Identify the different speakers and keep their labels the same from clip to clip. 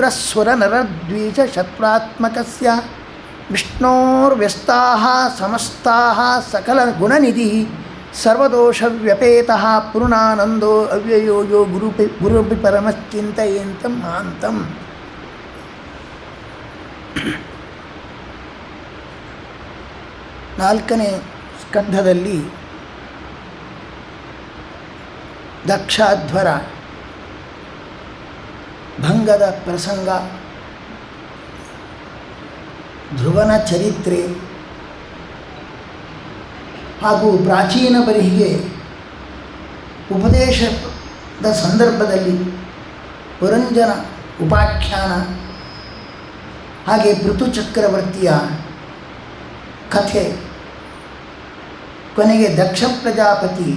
Speaker 1: ರುದ್ರಸ್ವರ ನರದ್ವೀಷ ಶತ್ರಾತ್ಮಕಸ್ಯ ವಿಷ್ಣೋರ್ವ್ಯಸ್ತಾಃ ಸಮಸ್ತಾಃ ಸಕಲ ಗುಣನಿಧಿ ಸರ್ವದೋಷವ್ಯಪೇತಃ ಪೂರ್ಣಾನಂದೋ ಅವ್ಯಯೋ ಯೋ ಗುರುಪಿ ಪರಮಶ್ಚಿಂತಯೇಂತಂ ಮಹಾಂತಂ. ನಾಲ್ಕನೇ ಸ್ಕಂಧದಲ್ಲಿ ದಕ್ಷಾಧ್ವರ ಭಂಗದ ಪ್ರಸಂಗ, ಧ್ರುವನ ಚರಿತ್ರೆ ಹಾಗೂ ಪ್ರಾಚೀನ ಬರಿಹಿಗೆ ಉಪದೇಶದ ಸಂದರ್ಭದಲ್ಲಿ ಪುರಂಜನ ಉಪಾಖ್ಯಾನ, ಹಾಗೆ ಪೃಥು ಚಕ್ರವರ್ತಿಯ ಕಥೆ, ಕೊನೆಗೆ ದಕ್ಷ ಪ್ರಜಾಪತಿ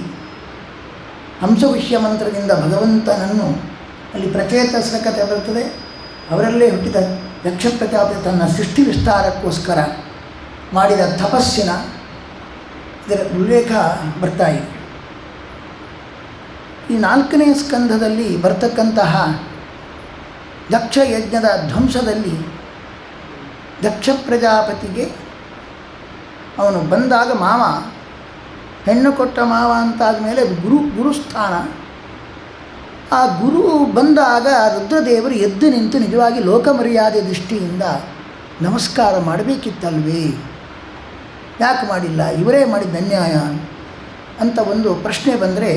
Speaker 1: ಹಂಸವಿಷ್ಯ ಮಂತ್ರದಿಂದ ಭಗವಂತನನ್ನು, ಅಲ್ಲಿ ಪ್ರಚೇತಸ ಕಥೆ ಬರ್ತದೆ, ಅವರಲ್ಲೇ ಹುಟ್ಟಿದ ದಕ್ಷ ಪ್ರಜಾಪತಿ ತನ್ನ ಸೃಷ್ಟಿ ವಿಸ್ತಾರಕ್ಕೋಸ್ಕರ ಮಾಡಿದ ತಪಸ್ಸಿನ ಇದರ ಉಲ್ಲೇಖ ಬರ್ತಾ ಇದೆ. ಈ ನಾಲ್ಕನೇ ಸ್ಕಂಧದಲ್ಲಿ ಬರ್ತಕ್ಕಂತಹ ದಕ್ಷ ಯಜ್ಞದ ಧ್ವಂಸದಲ್ಲಿ ದಕ್ಷ ಪ್ರಜಾಪತಿಗೆ ಅವನು ಬಂದಾಗ ಮಾವ, ಹೆಣ್ಣು ಕೊಟ್ಟ ಮಾವ ಅಂತಾದ ಮೇಲೆ ಗುರುಸ್ಥಾನ. ಆ ಗುರು ಬಂದಾಗ ರುದ್ರದೇವರು ಎದ್ದು ನಿಂತು ನಿಜವಾಗಿ ಲೋಕಮರ್ಯಾದೆ ದೃಷ್ಟಿಯಿಂದ ನಮಸ್ಕಾರ ಮಾಡಬೇಕಿತ್ತಲ್ವೇ, ಯಾಕೆ ಮಾಡಿಲ್ಲ, ಇವರೇ ಮಾಡಿದ ಅನ್ಯಾಯ ಅಂತ ಒಂದು ಪ್ರಶ್ನೆ ಬಂದರೆ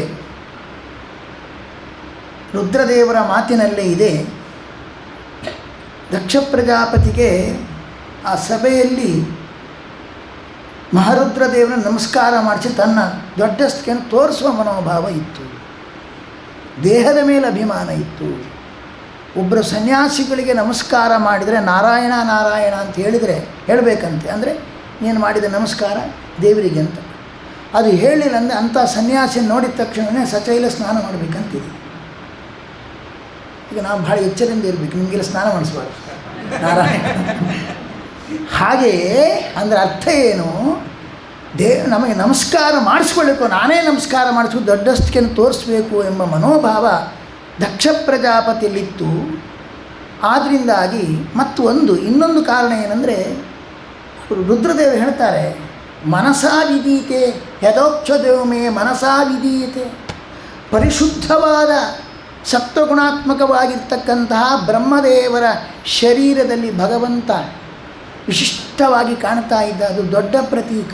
Speaker 1: ರುದ್ರದೇವರ ಮಾತಿನಲ್ಲೇ ಇದೆ. ದಕ್ಷ ಪ್ರಜಾಪತಿಗೆ ಆ ಸಭೆಯಲ್ಲಿ ಮಹಾರುದ್ರದೇವರನ್ನು ನಮಸ್ಕಾರ ಮಾಡಿಸಿ ತನ್ನ ದೊಡ್ಡಸ್ತಿಕೆಯನ್ನು ತೋರಿಸುವ ಮನೋಭಾವ ಇತ್ತು, ದೇಹದ ಮೇಲೆ ಅಭಿಮಾನ ಇತ್ತು. ಒಬ್ಬರು ಸನ್ಯಾಸಿಗಳಿಗೆ ನಮಸ್ಕಾರ ಮಾಡಿದರೆ ನಾರಾಯಣ ನಾರಾಯಣ ಅಂತ ಹೇಳಬೇಕಂತೆ, ಅಂದರೆ ನೀನು ಮಾಡಿದ ನಮಸ್ಕಾರ ದೇವರಿಗೆ ಅಂತ. ಅದು ಹೇಳಿಲ್ಲ ಅಂದರೆ ಅಂಥ ಸನ್ಯಾಸಿ ನೋಡಿದ ತಕ್ಷಣವೇ ಸಚೈಲ ಸ್ನಾನ ಮಾಡಬೇಕಂತಿದೆ. ಈಗ ನಾವು ಭಾಳ ಎಚ್ಚರಿಂದ ಇರಬೇಕು, ನಿಮಗೆಲ್ಲ ಸ್ನಾನ ಮಾಡಿಸ್ಬಾರ್ದು ನಾರಾಯಣ. ಹಾಗೆಯೇ ಅಂದರೆ ಅರ್ಥ ಏನು, ನಮಗೆ ನಮಸ್ಕಾರ ಮಾಡಿಸ್ಕೊಳ್ಬೇಕು, ನಾನೇ ನಮಸ್ಕಾರ ಮಾಡಿಸ್ಬೇಕು, ದೊಡ್ಡಸ್ತಿಕೆಯನ್ನು ತೋರಿಸ್ಬೇಕು ಎಂಬ ಮನೋಭಾವ ದಕ್ಷ ಪ್ರಜಾಪತಿಯಲ್ಲಿತ್ತು. ಆದ್ದರಿಂದಾಗಿ ಇನ್ನೊಂದು ಕಾರಣ ಏನಂದರೆ, ರುದ್ರದೇವರು ಹೇಳ್ತಾರೆ, ಮನಸಾ ವಿಧೀತೆ ಯಥೋಕ್ಷದೇವಮೇ ಮನಸಾ ವಿಧೀಯತೆ. ಪರಿಶುದ್ಧವಾದ ಸತ್ವಗುಣಾತ್ಮಕವಾಗಿರ್ತಕ್ಕಂತಹ ಬ್ರಹ್ಮದೇವರ ಶರೀರದಲ್ಲಿ ಭಗವಂತ ವಿಶಿಷ್ಟವಾಗಿ ಕಾಣ್ತಾ ಇದ್ದ, ಅದು ದೊಡ್ಡ ಪ್ರತೀಕ.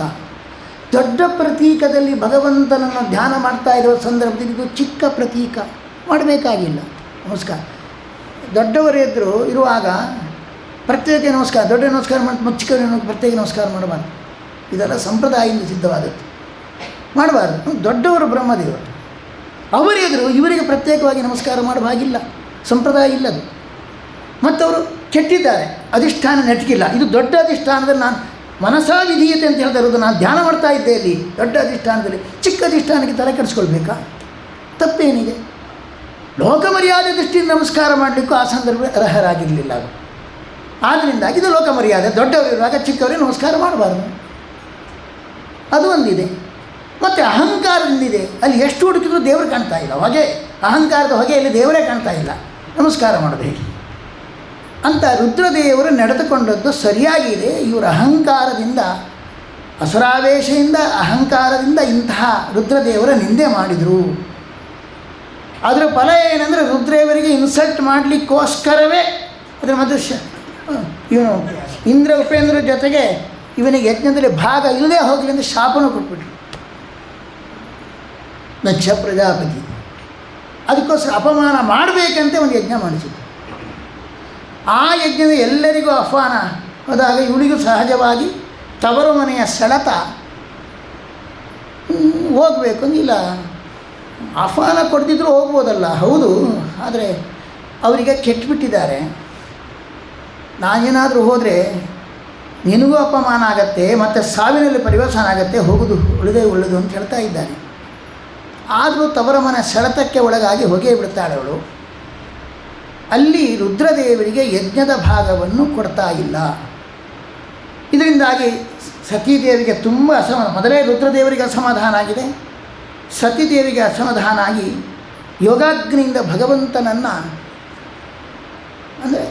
Speaker 1: ದೊಡ್ಡ ಪ್ರತೀಕದಲ್ಲಿ ಭಗವಂತನನ್ನು ಧ್ಯಾನ ಮಾಡ್ತಾ ಇರುವ ಸಂದರ್ಭದಲ್ಲಿ ಇದು ಚಿಕ್ಕ ಪ್ರತೀಕ, ಮಾಡಬೇಕಾಗಿಲ್ಲ ನಮಸ್ಕಾರ. ದೊಡ್ಡವರು ಇರುವಾಗ ಪ್ರತ್ಯೇಕ ನಮಸ್ಕಾರ, ದೊಡ್ಡ ನಮಸ್ಕಾರ ಮಾಡಿ ಚಿಕ್ಕವರಿಗೆ ಪ್ರತ್ಯೇಕ ನಮಸ್ಕಾರ ಮಾಡಬಾರ್ದು. ಇದೆಲ್ಲ ಸಂಪ್ರದಾಯದಿಂದ ಸಿದ್ಧವಾದದ್ದು, ಮಾಡಬಾರ್ದು. ದೊಡ್ಡವರು ಬ್ರಹ್ಮದೇವರು, ಅವರೆದುರು ಇವರಿಗೆ ಪ್ರತ್ಯೇಕವಾಗಿ ನಮಸ್ಕಾರ ಮಾಡಬಾಗಿಲ್ಲ, ಸಂಪ್ರದಾಯ ಇಲ್ಲದು. ಮತ್ತವರು ಕೆಟ್ಟಿದ್ದಾರೆ, ಅಧಿಷ್ಠಾನ ನೆಟ್ಗಿಲ್ಲ. ಇದು ದೊಡ್ಡ ಅಧಿಷ್ಠಾನದಲ್ಲಿ ನಾನು ಮನಸಾ ವಿಧೀಯತೆ ಅಂತ ಹೇಳ್ತಾ ಇರೋದು, ನಾನು ಧ್ಯಾನ ಮಾಡ್ತಾ ಇದ್ದೆ ಇಲ್ಲಿ ದೊಡ್ಡ ಅಧಿಷ್ಠಾನದಲ್ಲಿ, ಚಿಕ್ಕ ಅಧಿಷ್ಠಾನಕ್ಕೆ ತಲೆ ಕೆಡಿಸ್ಕೊಳ್ಬೇಕಾ? ತಪ್ಪೇನಿದೆ? ಲೋಕ ಮರ್ಯಾದೆ ದೃಷ್ಟಿಯಿಂದ ನಮಸ್ಕಾರ ಮಾಡಲಿಕ್ಕೂ ಆ ಸಂದರ್ಭ ಅರ್ಹರಾಗಿರಲಿಲ್ಲ ಅವರು. ಆದ್ದರಿಂದ ಇದು ಲೋಕ ಮರ್ಯಾದೆ, ದೊಡ್ಡವರು ಇರುವಾಗ ಚಿಕ್ಕವರಿಗೆ ನಮಸ್ಕಾರ ಮಾಡಬಾರ್ದು, ಅದು ಒಂದಿದೆ. ಮತ್ತು ಅಹಂಕಾರದಿಂದಿದೆ, ಅಲ್ಲಿ ಎಷ್ಟು ಹುಡುಕಿದ್ರೂ ದೇವರು ಕಾಣ್ತಾ ಇಲ್ಲ, ಹೊಗೆ, ಅಹಂಕಾರದ ಹೊಗೆಯಲ್ಲಿ ದೇವರೇ ಕಾಣ್ತಾ ಇಲ್ಲ, ನಮಸ್ಕಾರ ಮಾಡೋದು ಹೇಗೆ ಅಂತ ರುದ್ರದೇವರು ನಡೆದುಕೊಂಡದ್ದು ಸರಿಯಾಗಿದೆ. ಇವರ ಅಹಂಕಾರದಿಂದ, ಅಸುರಾವೇಶದಿಂದ, ಅಹಂಕಾರದಿಂದ ಇಂತಹ ರುದ್ರದೇವರ ನಿಂದೆ ಮಾಡಿದರು. ಅದರ ಫಲ ಏನಂದರೆ ರುದ್ರದೇವರಿಗೆ ಇನ್ಸಲ್ಟ್ ಮಾಡಲಿಕ್ಕೋಸ್ಕರವೇ ಅದರ ಮಧ್ಯೆ ಇವನು ಇಂದ್ರ ಉಪೇಂದ್ರ ಜೊತೆಗೆ ಇವನಿಗೆ ಯಜ್ಞದಲ್ಲಿ ಭಾಗ ಇಲ್ಲದೆ ಹೋಗಲಿ ಅಂತ ಶಾಪನೂ ಕೊಟ್ಬಿಟ್ರು ದಕ್ಷ ಪ್ರಜಾಪತಿ. ಅದಕ್ಕೋಸ್ಕರ ಅಪಮಾನ ಮಾಡಬೇಕಂತೆ ಒಂದು ಯಜ್ಞ ಮಾಡಿಸಿದ್ರು. ಆ ಯಜ್ಞದ ಎಲ್ಲರಿಗೂ ಆಹ್ವಾನ ಹೋದಾಗ ಇವಳಿಗೂ ಸಹಜವಾಗಿ ತವರು ಮನೆಯ ಸೆಳೆತ ಹೋಗಬೇಕು ಅಂದಿಲ್ಲ. ಆಹ್ವಾನ ಕೊಡ್ತಿದ್ರು ಹೋಗ್ಬೋದಲ್ಲ, ಹೌದು, ಆದರೆ ಅವರಿಗೆ ಕೆಟ್ಟುಬಿಟ್ಟಿದ್ದಾರೆ. ನಾನೇನಾದರೂ ಹೋದರೆ ನಿನಗೂ ಅಪಮಾನ ಆಗತ್ತೆ, ಮತ್ತು ಸಾವಿನಲ್ಲಿ ಪರಿವರ್ತನೆ ಆಗತ್ತೆ, ಹೋಗೋದು ಒಳ್ಳೆಯದು ಅಂತ ಹೇಳ್ತಾ ಇದ್ದಾನೆ. ಆದರೂ ತವರ ಮನೆ ಸೆಳೆತಕ್ಕೆ ಒಳಗಾಗಿ ಹೊಗೆ ಬಿಡ್ತಾಳೆ ಅವಳು. ಅಲ್ಲಿ ರುದ್ರದೇವರಿಗೆ ಯಜ್ಞದ ಭಾಗವನ್ನು ಕೊಡ್ತಾ ಇಲ್ಲ. ಇದರಿಂದಾಗಿ ಸತೀದೇವಿಗೆ ತುಂಬ ಮೊದಲೇ ರುದ್ರದೇವರಿಗೆ ಅಸಮಾಧಾನ ಆಗಿದೆ, ಸತೀದೇವಿಗೆ ಅಸಮಾಧಾನ ಆಗಿ ಯೋಗಾಗ್ನಿಯಿಂದ ಭಗವಂತನನ್ನು ಅಂದರೆ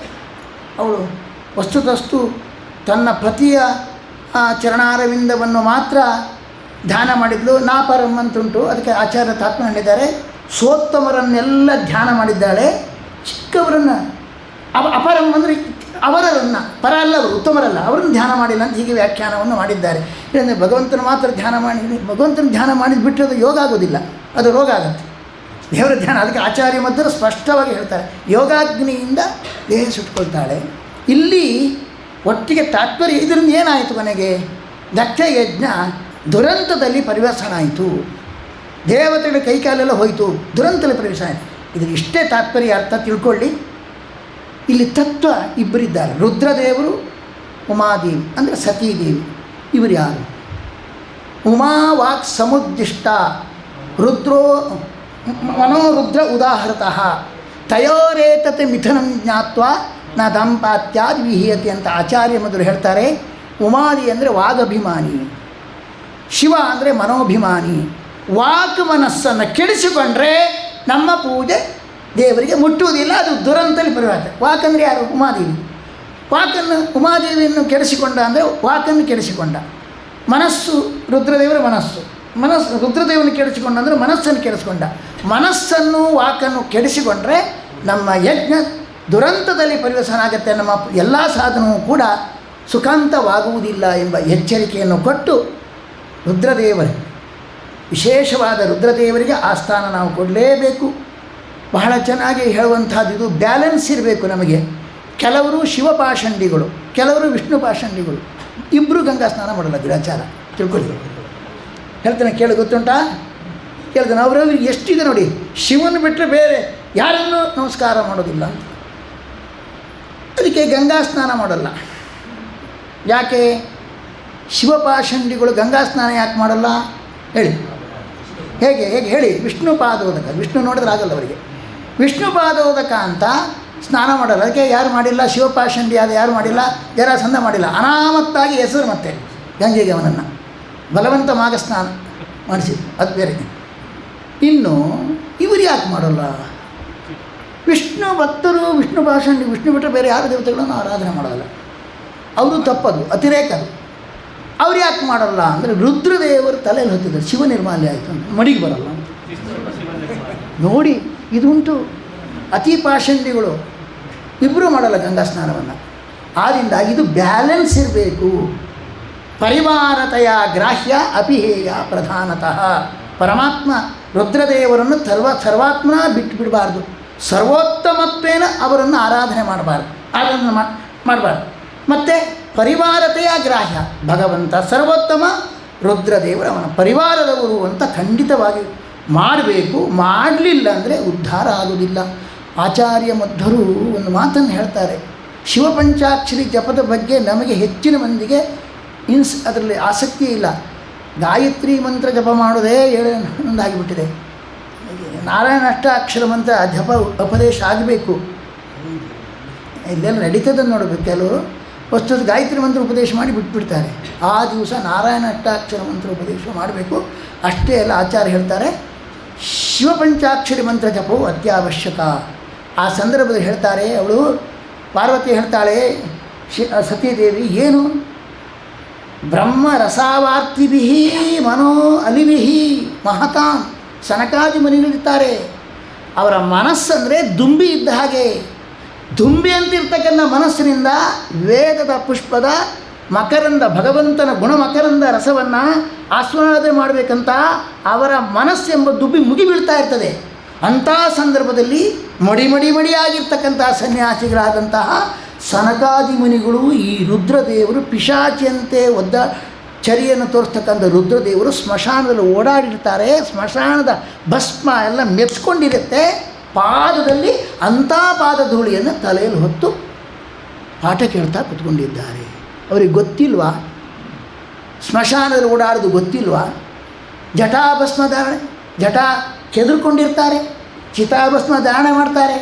Speaker 1: ಅವಳು ವಸ್ತುತಸ್ತು ತನ್ನ ಪತಿಯ ಚರಣಾರವಿಂದವನ್ನು ಮಾತ್ರ ಧ್ಯಾನ ಮಾಡಿದ್ಲು. ನಾಪರಂ ಅಂತುಂಟು, ಅದಕ್ಕೆ ಆಚಾರ್ಯ ತಾತ್ಮ ಹೇಳಿದ್ದಾರೆ, ಸೋತ್ತಮರನ್ನೆಲ್ಲ ಧ್ಯಾನ ಮಾಡಿದ್ದಾಳೆ, ಚಿಕ್ಕವರನ್ನು ಅಪರಂ ಅಂದರೆ ಅವರನ್ನು, ಪರ ಅಲ್ಲ ಅವರು, ಉತ್ತಮರಲ್ಲ, ಅವರನ್ನು ಧ್ಯಾನ ಮಾಡಿಲ್ಲ ಅಂತ ಹೀಗೆ ವ್ಯಾಖ್ಯಾನವನ್ನು ಮಾಡಿದ್ದಾರೆ. ಇಲ್ಲಂದರೆ ಭಗವಂತನ ಮಾತ್ರ ಧ್ಯಾನ ಮಾಡಿ, ಭಗವಂತನ ಧ್ಯಾನ ಮಾಡಿದ್ಬಿಟ್ರೆ ಅದು ಯೋಗ ಆಗೋದಿಲ್ಲ, ಅದು ರೋಗ ಆಗುತ್ತೆ. ದೇವರ ಧ್ಯಾನ, ಅದಕ್ಕೆ ಆಚಾರ್ಯ ಮಧ್ಯರು ಸ್ಪಷ್ಟವಾಗಿ ಹೇಳ್ತಾರೆ, ಯೋಗಾಗ್ನಿಯಿಂದ ದೇಹ ಸುಟ್ಕೊಳ್ತಾಳೆ. ಇಲ್ಲಿ ಒಟ್ಟಿಗೆ ತಾತ್ಪರ್ಯ ಇದರಿಂದ ಏನಾಯಿತು, ಕೊನೆಗೆ ದಕ್ಷ ಯಜ್ಞ ದುರಂತದಲ್ಲಿ ಪರಿವರ್ತನ ಆಯಿತು, ದೇವತೆಗಳ ಕೈಕಾಲೆಲ್ಲ ಹೋಯಿತು, ದುರಂತದಲ್ಲಿ ಪರಿವರ್ತನೆ ಆಯಿತು. ಇದಕ್ಕೆ ಇಷ್ಟೇ ತಾತ್ಪರ್ಯ, ಅರ್ಥ ತಿಳ್ಕೊಳ್ಳಿ. ಇಲ್ಲಿ ತತ್ವ ಇಬ್ಬರಿದ್ದಾರೆ, ರುದ್ರದೇವರು, ಉಮಾದೇವಿ ಅಂದರೆ ಸತೀದೇವಿ. ಇವರು ಯಾರು? ಉಮಾ ವಾಕ್ ಸಮುದ್ದಿಷ್ಟ, ರುದ್ರೋ ಮನೋರುದ್ರ ಉದಾಹೃತಃ, ತಯೋರೇತತೆ ಮಿಥುನಂ ಜ್ಞಾತ್ವ ನ ದಾಂಪಾತ್ಯಾದ್ ವಿಹೀಯತೆ ಅಂತ ಆಚಾರ್ಯ ಮೊದಲು ಹೇಳ್ತಾರೆ. ಉಮಾದಿ ಅಂದರೆ ವಾಗಭಿಮಾನಿ, ಶಿವ ಅಂದರೆ ಮನೋಭಿಮಾನಿ. ವಾಕ್ ಮನಸ್ಸನ್ನು ಕೆಡಿಸಿಕೊಂಡ್ರೆ ನಮ್ಮ ಪೂಜೆ ದೇವರಿಗೆ ಮುಟ್ಟುವುದಿಲ್ಲ, ಅದು ದುರಂತದಲ್ಲಿ ಪರಿವರ್ತನೆ. ವಾಕಂದರೆ ಯಾರು? ಉಮಾದೇವಿ. ಉಮಾದೇವಿಯನ್ನು ಕೆಡಿಸಿಕೊಂಡ ಅಂದರೆ ವಾಕನ್ನು ಕೆಡಿಸಿಕೊಂಡ. ಮನಸ್ಸು ರುದ್ರದೇವರ ಮನಸ್ಸು, ರುದ್ರದೇವನ ಕೆಡಿಸಿಕೊಂಡ ಅಂದರೆ ಮನಸ್ಸನ್ನು ಕೆಡಿಸಿಕೊಂಡ. ಮನಸ್ಸನ್ನು ವಾಕನ್ನು ಕೆಡಿಸಿಕೊಂಡ್ರೆ ನಮ್ಮ ಯಜ್ಞ ದುರಂತದಲ್ಲಿ ಪರಿವರ್ತನೆ ಆಗುತ್ತೆ, ನಮ್ಮ ಎಲ್ಲ ಸಾಧನವೂ ಕೂಡ ಸುಖಾಂತವಾಗುವುದಿಲ್ಲ ಎಂಬ ಎಚ್ಚರಿಕೆಯನ್ನು ಕೊಟ್ಟು ರುದ್ರದೇವರು, ವಿಶೇಷವಾದ ರುದ್ರದೇವರಿಗೆ ಆ ಸ್ಥಾನ ನಾವು ಕೊಡಲೇಬೇಕು. ಬಹಳ ಚೆನ್ನಾಗಿ ಹೇಳುವಂಥದ್ದು ಇದು, ಬ್ಯಾಲೆನ್ಸ್ ಇರಬೇಕು ನಮಗೆ. ಕೆಲವರು ಶಿವಪಾಷಂಡಿಗಳು, ಕೆಲವರು ವಿಷ್ಣು ಪಾಷಂಡಿಗಳು, ಇಬ್ಬರು ಗಂಗಾ ಸ್ನಾನ ಮಾಡಲ್ಲ, ದುರಾಚಾರ ತಿಳ್ಕೊಳ್ಳಿ. ಹೇಳ್ತಾನೆ, ಕೇಳಿ ಗೊತ್ತುಂಟಾ? ಕೇಳ್ತಾನೆ, ಅವರವ್ರಿಗೆ ಎಷ್ಟಿದೆ ನೋಡಿ, ಶಿವನ ಬಿಟ್ಟರೆ ಬೇರೆ ಯಾರನ್ನೂ ನಮಸ್ಕಾರ ಮಾಡೋದಿಲ್ಲ ಅಂತ. ಅದಕ್ಕೆ ಗಂಗಾ ಸ್ನಾನ ಮಾಡಲ್ಲ. ಯಾಕೆ ಶಿವಪಾಷಂಡಿಗಳು ಗಂಗಾ ಸ್ನಾನ ಯಾಕೆ ಮಾಡಲ್ಲ ಹೇಳಿ? ಹೇಗೆ ಹೇಳಿ? ವಿಷ್ಣು ಪಾದೋದಕ, ವಿಷ್ಣು ನೋಡಿದ್ರೆ ಆಗಲ್ಲ ಅವರಿಗೆ. ವಿಷ್ಣು ಪಾದೋದಕ ಅಂತ ಸ್ನಾನ ಮಾಡಲ್ಲ. ಅದಕ್ಕೆ ಯಾರು ಮಾಡಿಲ್ಲ? ಶಿವಪಾಷಂಡಿ ಆದ ಯಾರು ಮಾಡಿಲ್ಲ? ಜರಾಸಂಧ ಮಾಡಿಲ್ಲ. ಅನಾಮತ್ತಾಗಿ ಹೆಸರು ಮತ್ತೆ ಗಂಗೆಗೆ ಅವನನ್ನು ಬಲವಂತ ಮಾಗ ಸ್ನಾನ ಮಾಡಿಸಿದ್ರು, ಅದು ಬೇರೆ. ಇನ್ನು ಇವರು ಯಾಕೆ ಮಾಡಲ್ಲ? ವಿಷ್ಣು ಭಕ್ತರು, ವಿಷ್ಣು ಪಾಷಂಡಿ, ವಿಷ್ಣು ಬಿಟ್ಟರೆ ಬೇರೆ ಯಾರು ದೇವತೆಗಳನ್ನು ಆರಾಧನೆ ಮಾಡೋಲ್ಲ. ಅವರು ತಪ್ಪದು, ಅತಿರೇಕ ಅದು. ಅವ್ರು ಯಾಕೆ ಮಾಡಲ್ಲ ಅಂದರೆ ರುದ್ರದೇವರು ತಲೆಯಲ್ಲಿ ಹೊತ್ತಿದ್ದಾರೆ, ಶಿವ ನಿರ್ಮಾಲ್ಯ ಆಯಿತು ಅಂತ ಮಡಿಗೆ ಬರಲ್ಲ ಅಂತ ನೋಡಿ. ಇದುಂಟು ಅತಿ ಪಾಷಂಡಿಗಳು, ಇಬ್ಬರು ಮಾಡಲ್ಲ ಗಂಗಾ ಸ್ನಾನವನ್ನು. ಆದ್ದರಿಂದ ಇದು ಬ್ಯಾಲೆನ್ಸ್ ಇರಬೇಕು. ಪರಿವಾರತೆಯ ಗ್ರಾಹ್ಯ ಅಪಿಹೇಯ ಪ್ರಧಾನತಃ. ಪರಮಾತ್ಮ ರುದ್ರದೇವರನ್ನು ಸರ್ವಾತ್ಮನ ಬಿಟ್ಟು ಬಿಡಬಾರ್ದು, ಸರ್ವೋತ್ತಮತ್ವೇನ ಅವರನ್ನು ಆರಾಧನೆ ಮಾಡಬಾರ್ದು, ಮಾಡಬಾರ್ದು. ಮತ್ತು ಪರಿವಾರತೆಯ ಗ್ರಾಹ್ಯ, ಭಗವಂತ ಸರ್ವೋತ್ತಮ, ರುದ್ರದೇವರು ಅವನ ಪರಿವಾರದವರು ಅಂತ ಖಂಡಿತವಾಗಿ ಮಾಡಬೇಕು. ಮಾಡಲಿಲ್ಲ ಅಂದರೆ ಉದ್ಧಾರ ಆಗುವುದಿಲ್ಲ. ಆಚಾರ್ಯ ಮಧ್ವರು ಒಂದು ಮಾತನ್ನು ಹೇಳ್ತಾರೆ, ಶಿವಪಂಚಾಕ್ಷರಿ ಜಪದ ಬಗ್ಗೆ ನಮಗೆ ಹೆಚ್ಚಿನ ಮಂದಿಗೆ ಅದರಲ್ಲಿ ಆಸಕ್ತಿ ಇಲ್ಲ. ಗಾಯತ್ರಿ ಮಂತ್ರ ಜಪ ಮಾಡೋದೇ ಒಂದಾಗಿಬಿಟ್ಟಿದೆ. ನಾರಾಯಣ ಅಷ್ಟಾಕ್ಷರ ಮಂತ್ರ ಜಪ ಉಪದೇಶ ಆಗಬೇಕು, ಇಲ್ಲೆಲ್ಲ ನಡೀತದನ್ನು ನೋಡಬೇಕು. ಕೆಲವರು ವಸ್ತುತ ಗಾಯತ್ರಿ ಮಂತ್ರ ಉಪದೇಶ ಮಾಡಿ ಬಿಟ್ಬಿಡ್ತಾರೆ. ಆ ದಿವಸ ನಾರಾಯಣ ಅಷ್ಟಾಕ್ಷರ ಮಂತ್ರ ಉಪದೇಶ ಮಾಡಬೇಕು. ಅಷ್ಟೇ ಅಲ್ಲ, ಆಚಾರ್ಯ ಹೇಳ್ತಾರೆ ಶಿವಪಂಚಾಕ್ಷರಿ ಮಂತ್ರ ಜಪವು ಅತ್ಯವಶ್ಯಕ. ಆ ಸಂದರ್ಭದಲ್ಲಿ ಹೇಳ್ತಾರೆ, ಅವಳು ಪಾರ್ವತಿ ಹೇಳ್ತಾಳೆ, ಸತೀದೇವಿ ಏನು ಬ್ರಹ್ಮ ರಸಾವಾರ್ತಿಭಿ ಮನೋ ಅಲಿಭಿ ಮಹತಾಂ ಸನಕಾದಿ ಮುನಿಗಳಿರ್ತಾರೆ. ಅವರ ಮನಸ್ಸಂದರೆ ದುಂಬಿ ಇದ್ದ ಹಾಗೆ. ದುಂಬಿ ಅಂತಿರ್ತಕ್ಕಂಥ ಮನಸ್ಸಿನಿಂದ ವೇದದ ಪುಷ್ಪದ ಮಕರಂದ, ಭಗವಂತನ ಗುಣ ಮಕರಂದ ರಸವನ್ನು ಆಸ್ವಾದನೆ ಮಾಡಬೇಕಂತ ಅವರ ಮನಸ್ಸೆಂಬ ದುಂಬಿ ಮುಗಿ ಬೀಳ್ತಾ ಇರ್ತದೆ. ಅಂಥ ಸಂದರ್ಭದಲ್ಲಿ ಮಡಿಯಾಗಿರ್ತಕ್ಕಂಥ ಸನ್ಯಾಸಿಗಳಾದಂತಹ ಸನಕಾದಿ ಮುನಿಗಳು ಈ ರುದ್ರದೇವರು ಪಿಶಾಚಿಯಂತೆ ಒದ್ದ ಚರಿಯನ್ನು ತೋರಿಸ್ತಕ್ಕಂಥ ರುದ್ರದೇವರು ಸ್ಮಶಾನದಲ್ಲಿ ಓಡಾಡಿರ್ತಾರೆ. ಸ್ಮಶಾನದ ಭಸ್ಮ ಎಲ್ಲ ಮೆಚ್ಕೊಂಡಿರುತ್ತೆ. ಪಾದದಲ್ಲಿ ಅಂಥ ಪಾದಧೂಳಿಯನ್ನು ತಲೆಯಲ್ಲಿ ಹೊತ್ತು ಪಾಠ ಕೇಳ್ತಾ ಕೂತ್ಕೊಂಡಿದ್ದಾರೆ. ಅವ್ರಿಗೆ ಗೊತ್ತಿಲ್ವಾ? ಸ್ಮಶಾನದಲ್ಲಿ ಓಡಾಡೋದು ಗೊತ್ತಿಲ್ವಾ? ಜಟಾಭಸ್ಮ ಧಾರಣೆ, ಜಟ ಕೆದರ್ಕೊಂಡಿರ್ತಾರೆ, ಚಿತಾಭಸ್ಮ ಧಾರಣೆ ಮಾಡ್ತಾರೆ,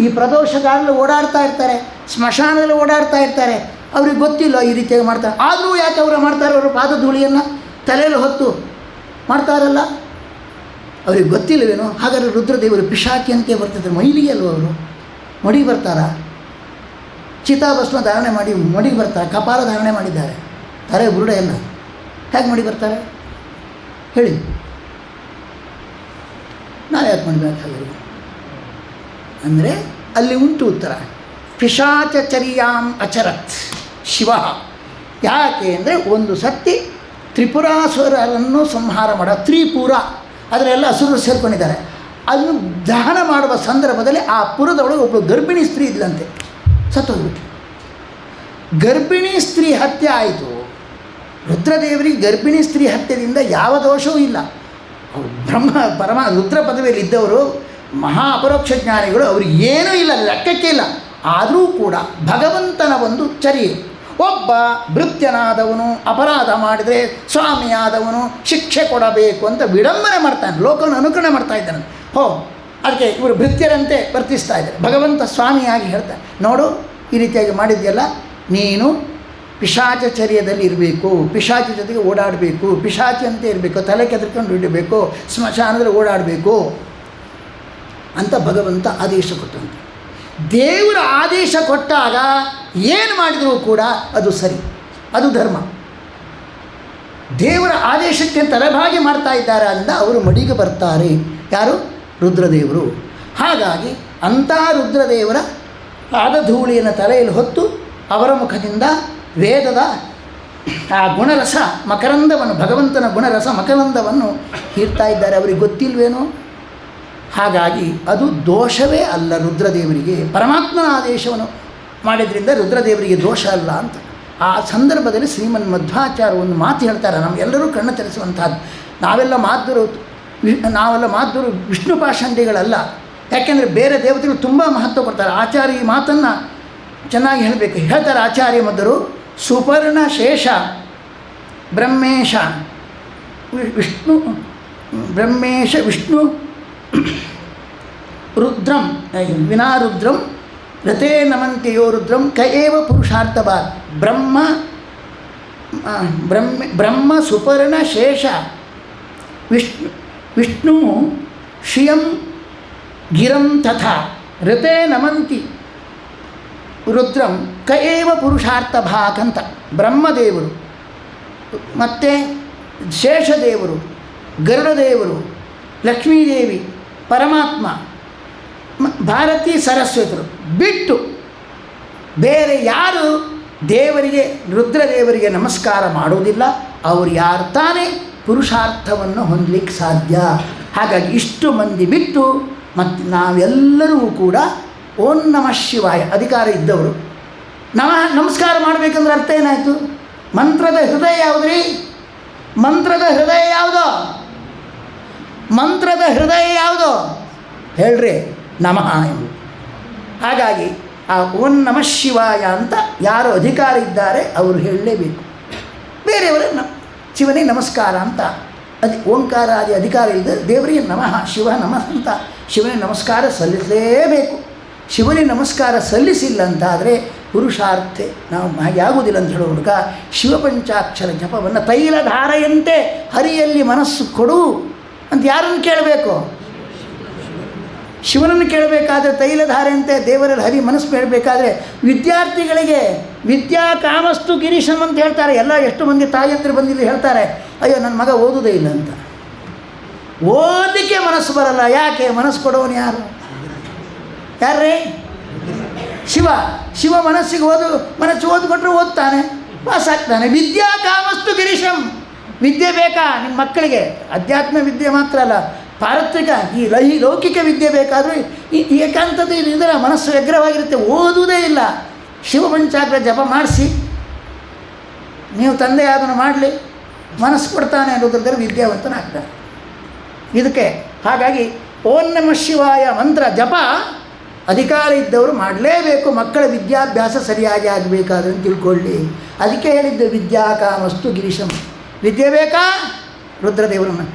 Speaker 1: ಈ ಪ್ರದೋಷಗಾಲಲ್ಲಿ ಓಡಾಡ್ತಾ ಇರ್ತಾರೆ, ಸ್ಮಶಾನದಲ್ಲಿ ಓಡಾಡ್ತಾ ಇರ್ತಾರೆ. ಅವ್ರಿಗೆ ಗೊತ್ತಿಲ್ಲ ಈ ರೀತಿಯಾಗಿ ಮಾಡ್ತಾರೆ. ಆದರೂ ಯಾಕೆ ಅವರು ಮಾಡ್ತಾರೆ? ಅವರು ಪಾದಧೂಳಿಯನ್ನು ತಲೆಯಲ್ಲಿ ಹೊತ್ತು ಮಾಡ್ತಾರಲ್ಲ, ಅವ್ರಿಗೆ ಗೊತ್ತಿಲ್ಲವೇನೋ? ಹಾಗಾದರೆ ರುದ್ರದೇವರು ಪಿಶಾಚಿಯಂತೆ ಬರ್ತಿದ್ದಾರೆ. ಮೈಲಿಗೆ ಅಲ್ವ ಅವರು? ಮಡಿ ಬರ್ತಾರ? ಚಿತಾಭಸ್ಮ ಧಾರಣೆ ಮಾಡಿ ಮಡಿಗೆ ಬರ್ತಾರೆ, ಕಪಾಲ ಧಾರಣೆ ಮಾಡಿದ್ದಾರೆ, ತಲೆ ಬುರುಡೆ ಎಲ್ಲ. ಹೇಗೆ ಮಡಿ ಬರ್ತಾರೆ ಹೇಳಿ? ನಾವು ಯಾಕೆ ಮಾಡಬೇಕಾಗಿಲ್ಲ ಅಂದರೆ ಅಲ್ಲಿ ಉಂಟು ಉತ್ತರ. ಪಿಶಾಚರ್ಯಾಂ ಅಚರತ್ ಶಿವ. ಯಾಕೆ ಅಂದರೆ ಒಂದು ಸತಿ ತ್ರಿಪುರಾಸುರರನ್ನು ಸಂಹಾರ ಮಾಡೋ ತ್ರಿಪುರ, ಅದರೆಲ್ಲ ಅಸುರರು ಸೇರ್ಕೊಂಡಿದ್ದಾರೆ. ಅದನ್ನು ದಹನ ಮಾಡುವ ಸಂದರ್ಭದಲ್ಲಿ ಆ ಪುರದೊಳಗೆ ಒಬ್ಬಳು ಗರ್ಭಿಣಿ ಸ್ತ್ರೀ ಇದ್ಲಂತೆ, ಸತ್ತೋಗ್ಬಿಟ್ಟು. ಗರ್ಭಿಣಿ ಸ್ತ್ರೀ ಹತ್ಯೆ ಆಯಿತು. ರುದ್ರದೇವರಿಗೆ ಗರ್ಭಿಣಿ ಸ್ತ್ರೀ ಹತ್ಯೆಯಿಂದ ಯಾವ ದೋಷವೂ ಇಲ್ಲ. ಅವರು ಪರಮ ರುದ್ರ ಪದವಿಯಲ್ಲಿ ಇದ್ದವರು, ಮಹಾ ಅಪರೋಕ್ಷ ಜ್ಞಾನಿಗಳು, ಅವ್ರಿಗೆ ಏನೂ ಇಲ್ಲ, ಲೆಕ್ಕಕ್ಕೆ ಇಲ್ಲ. ಆದರೂ ಕೂಡ ಭಗವಂತನ ಒಂದು ಚರ್ಯೆ. ಒಬ್ಬ ಭೃತ್ಯನಾದವನು ಅಪರಾಧ ಮಾಡಿದರೆ ಸ್ವಾಮಿಯಾದವನು ಶಿಕ್ಷೆ ಕೊಡಬೇಕು ಅಂತ ವಿಡಂಬನೆ ಮಾಡ್ತಾನೆ, ಲೋಕವನ್ನು ಅನುಕರಣೆ ಮಾಡ್ತಾ ಇದ್ದಾನೆ. ಅದಕ್ಕೆ ಇವರು ಭೃತ್ಯರಂತೆ ವರ್ತಿಸ್ತಾ ಇದ್ದಾರೆ. ಭಗವಂತ ಸ್ವಾಮಿಯಾಗಿ ಹೇಳ್ತಾನೆ, ನೋಡು ಈ ರೀತಿಯಾಗಿ ಮಾಡಿದ್ಯಲ್ಲ, ನೀನು ಪಿಶಾಚರ್ಯದಲ್ಲಿ ಇರಬೇಕು, ಪಿಶಾಚಿ ಜೊತೆಗೆ ಓಡಾಡಬೇಕು, ಪಿಶಾಚಿ ಅಂತ ಇರಬೇಕು, ತಲೆ ಕೆದರ್ಕೊಂಡು ಇಡಬೇಕು, ಸ್ಮಶಾನದಲ್ಲಿ ಓಡಾಡಬೇಕು ಅಂತ ಭಗವಂತ ಆದೇಶ ಕೊಟ್ಟಂತೆ. ದೇವರ ಆದೇಶ ಕೊಟ್ಟಾಗ ಏನು ಮಾಡಿದರೂ ಕೂಡ ಅದು ಸರಿ, ಅದು ಧರ್ಮ. ದೇವರ ಆದೇಶಕ್ಕೆ ತಲೆಬಾಗಿ ಮಾಡ್ತಾ ಇದ್ದಾರೆ ಅಂದ ಅವರು ಮಡಿಗೆ ಬರ್ತಾರೆ. ಯಾರು? ರುದ್ರದೇವರು. ಹಾಗಾಗಿ ಅಂಥ ರುದ್ರದೇವರ ಪಾದಧೂಳಿಯನ್ನು ತಲೆಯಲ್ಲಿ ಹೊತ್ತು ಅವರ ಮುಖದಿಂದ ವೇದದ ಆ ಗುಣರಸ ಮಕರಂದವನ್ನು, ಭಗವಂತನ ಗುಣರಸ ಮಕರಂದವನ್ನು ಹೀರ್ತಾ ಇದ್ದಾರೆ. ಅವರಿಗೆ ಗೊತ್ತಿಲ್ವೇನೋ? ಹಾಗಾಗಿ ಅದು ದೋಷವೇ ಅಲ್ಲ ರುದ್ರದೇವರಿಗೆ. ಪರಮಾತ್ಮನ ಆದೇಶವನ್ನು ಮಾಡಿದ್ರಿಂದ ರುದ್ರದೇವರಿಗೆ ದೋಷ ಅಲ್ಲ ಅಂತ. ಆ ಸಂದರ್ಭದಲ್ಲಿ ಶ್ರೀಮನ್ ಮಧ್ವಾಚಾರ್ಯ ಒಂದು ಮಾತು ಹೇಳ್ತಾರೆ, ನಮಗೆಲ್ಲರೂ ಕಣ್ಣು ತೆರೆಸುವಂಥದ್ದು. ನಾವೆಲ್ಲ ಮಾತುರು ವಿಷ್ಣು ಪಾಷಂಡಿಗಳಲ್ಲ. ಯಾಕೆಂದರೆ ಬೇರೆ ದೇವತೆಗಳು ತುಂಬ ಮಹತ್ವ ಕೊಡ್ತಾರೆ. ಆಚಾರ್ಯ ಈ ಮಾತನ್ನು ಚೆನ್ನಾಗಿ ಹೇಳಬೇಕು. ಹೇಳ್ತಾರೆ ಆಚಾರ್ಯ ಮಧ್ವರು, ಸುಪರ್ಣ ಶೇಷ ಬ್ರಹ್ಮೇಶ ವಿಷ್ಣು ರುದ್ರಂ ವಿನಾರುದ್ರಂ ರಥೇ ನಮಂತ್ಯಯೋ ರುದ್ರಂ ಕ ಏವ ಪುರುಷಾರ್ಥವಾತ್. ಬ್ರಹ್ಮ ಸುಪರ್ಣ ಶೇಷ ವಿಷ್ಣು ಶ್ರಿಯಂ ಗಿರಂ ತಥಾ ರಥೇ ನಮಂತಿ ರುದ್ರಂ ಕ ಏವ ಪುರುಷಾರ್ಥಭಾಕ್ ಅಂತ. ಬ್ರಹ್ಮದೇವರು ಮತ್ತು ಶೇಷದೇವರು, ಗರುಡದೇವರು, ಲಕ್ಷ್ಮೀದೇವಿ, ಪರಮಾತ್ಮ, ಭಾರತೀ ಸರಸ್ವತರು ಬಿಟ್ಟು ಬೇರೆ ಯಾರು ದೇವರಿಗೆ, ರುದ್ರದೇವರಿಗೆ ನಮಸ್ಕಾರ ಮಾಡೋದಿಲ್ಲ. ಅವರು ಯಾರು ತಾನೇ ಪುರುಷಾರ್ಥವನ್ನು ಹೊಂದಲಿಕ್ಕೆ ಸಾಧ್ಯ. ಹಾಗಾಗಿ ಇಷ್ಟು ಮಂದಿ ಬಿಟ್ಟು ಮತ್ತು ನಾವೆಲ್ಲರೂ ಕೂಡ ಓಂ ನಮಃ ಶಿವಾಯ ಅಧಿಕಾರ ಇದ್ದವರು ನಮಸ್ಕಾರ ಮಾಡಬೇಕಂದ್ರೆ ಅರ್ಥ ಏನಾಯಿತು? ಮಂತ್ರದ ಹೃದಯ ಯಾವುದ್ರಿ? ಮಂತ್ರದ ಹೃದಯ ಯಾವುದೋ? ಮಂತ್ರದ ಹೃದಯ ಯಾವುದೋ ಹೇಳ್ರಿ? ನಮಃ ಎಂದು. ಹಾಗಾಗಿ ಆ ಓಂ ನಮಃ ಶಿವಾಯ ಅಂತ ಯಾರು ಅಧಿಕಾರ ಇದ್ದಾರೆ ಅವರು ಹೇಳಲೇಬೇಕು. ಬೇರೆಯವರ ಶಿವನಿಗೆ ನಮಸ್ಕಾರ ಅಂತ ಓಂಕಾರ ಆದಿ ಅಧಿಕಾರ ಇದೆ. ದೇವರಿಗೆ ನಮಃ ಶಿವ ನಮಃ ಅಂತ ಶಿವನಿಗೆ ನಮಸ್ಕಾರ ಸಲ್ಲಿಸಲೇಬೇಕು. ಶಿವನಿಗೆ ನಮಸ್ಕಾರ ಸಲ್ಲಿಸಿಲ್ಲ ಅಂತಾದರೆ ಪುರುಷಾರ್ಥೆ ನಾವು ಹಾಗೆ ಆಗುವುದಿಲ್ಲ ಅಂತ ಹೇಳೋ ಮೂಲಕ ಶಿವಪಂಚಾಕ್ಷರ ಜಪವನ್ನು ತೈಲಧಾರೆಯಂತೆ ಹರಿಯಲ್ಲಿ ಮನಸ್ಸು ಕೊಡು ಅಂತ ಯಾರನ್ನು ಕೇಳಬೇಕು? ಶಿವನನ್ನು ಕೇಳಬೇಕಾದ್ರೆ ತೈಲಧಾರೆಯಂತೆ ದೇವರಲ್ಲಿ ಹರಿ ಮನಸ್ಸು ಹೇಳಬೇಕಾದ್ರೆ ವಿದ್ಯಾರ್ಥಿಗಳಿಗೆ ವಿದ್ಯಾ ಕಾಮಸ್ತು ಗಿರೀಶಂ ಅಂತ ಹೇಳ್ತಾರೆ. ಎಲ್ಲ ಎಷ್ಟು ಮಂದಿ ತಾಯಂದಿರು ಬಂದಿಲ್ಲಿ ಹೇಳ್ತಾರೆ, ಅಯ್ಯೋ ನನ್ನ ಮಗ ಓದುವುದೇ ಇಲ್ಲ ಅಂತ. ಓದಲಿಕ್ಕೆ ಮನಸ್ಸು ಬರಲ್ಲ. ಯಾಕೆ? ಮನಸ್ಸು ಕೊಡೋನು ಯಾರು? ಯಾರ್ರೀ? ಶಿವ. ಶಿವ ಮನಸ್ಸಿಗೆ ಮನಸ್ಸು ಓದ್ಕೊಟ್ರೆ ಓದ್ತಾನೆ, ಪಾಸ್ ಆಗ್ತಾನೆ. ವಿದ್ಯಾ ಕಾಮಸ್ತು ಗಿರೀಶಂ. ವಿದ್ಯೆ ಬೇಕಾ ನಿಮ್ಮ ಮಕ್ಕಳಿಗೆ? ಅಧ್ಯಾತ್ಮ ವಿದ್ಯೆ ಮಾತ್ರ ಅಲ್ಲ, ಪಾರತ್ರಿಕ ಈ ಲೌಕಿಕ ವಿದ್ಯೆ ಬೇಕಾದರೂ ಈ ಏಕಾಂತತೆ ಇದ್ದರೆ ಮನಸ್ಸು ವ್ಯಗ್ರವಾಗಿರುತ್ತೆ, ಓದುವುದೇ ಇಲ್ಲ. ಶಿವಪಂಚಾಕ್ಷರ ಜಪ ಮಾಡಿಸಿ, ನೀವು ತಂದೆ ಅದನ್ನು ಮಾಡಲಿ, ಮನಸ್ಸು ಕೊಡ್ತಾನೆ ಅನ್ನೋದ್ರ ವಿದ್ಯಾವಂತನಾಗ್ತಾನೆ. ಇದಕ್ಕೆ ಹಾಗಾಗಿ ಓಂ ನಮಃ ಶಿವಾಯ ಮಂತ್ರ ಜಪ ಅಧಿಕಾರ ಇದ್ದವರು ಮಾಡಲೇಬೇಕು. ಮಕ್ಕಳ ವಿದ್ಯಾಭ್ಯಾಸ ಸರಿಯಾಗಿ ಆಗಬೇಕಾದ್ರೆ ತಿಳ್ಕೊಳ್ಳಿ. ಅದಕ್ಕೆ ಹೇಳಿದ್ದು ವಿದ್ಯಾ ಕಾಮಸ್ತು ಗಿರೀಶಂ. ವಿದ್ಯೆ ಬೇಕಾ? ರುದ್ರದೇವರನ್ನು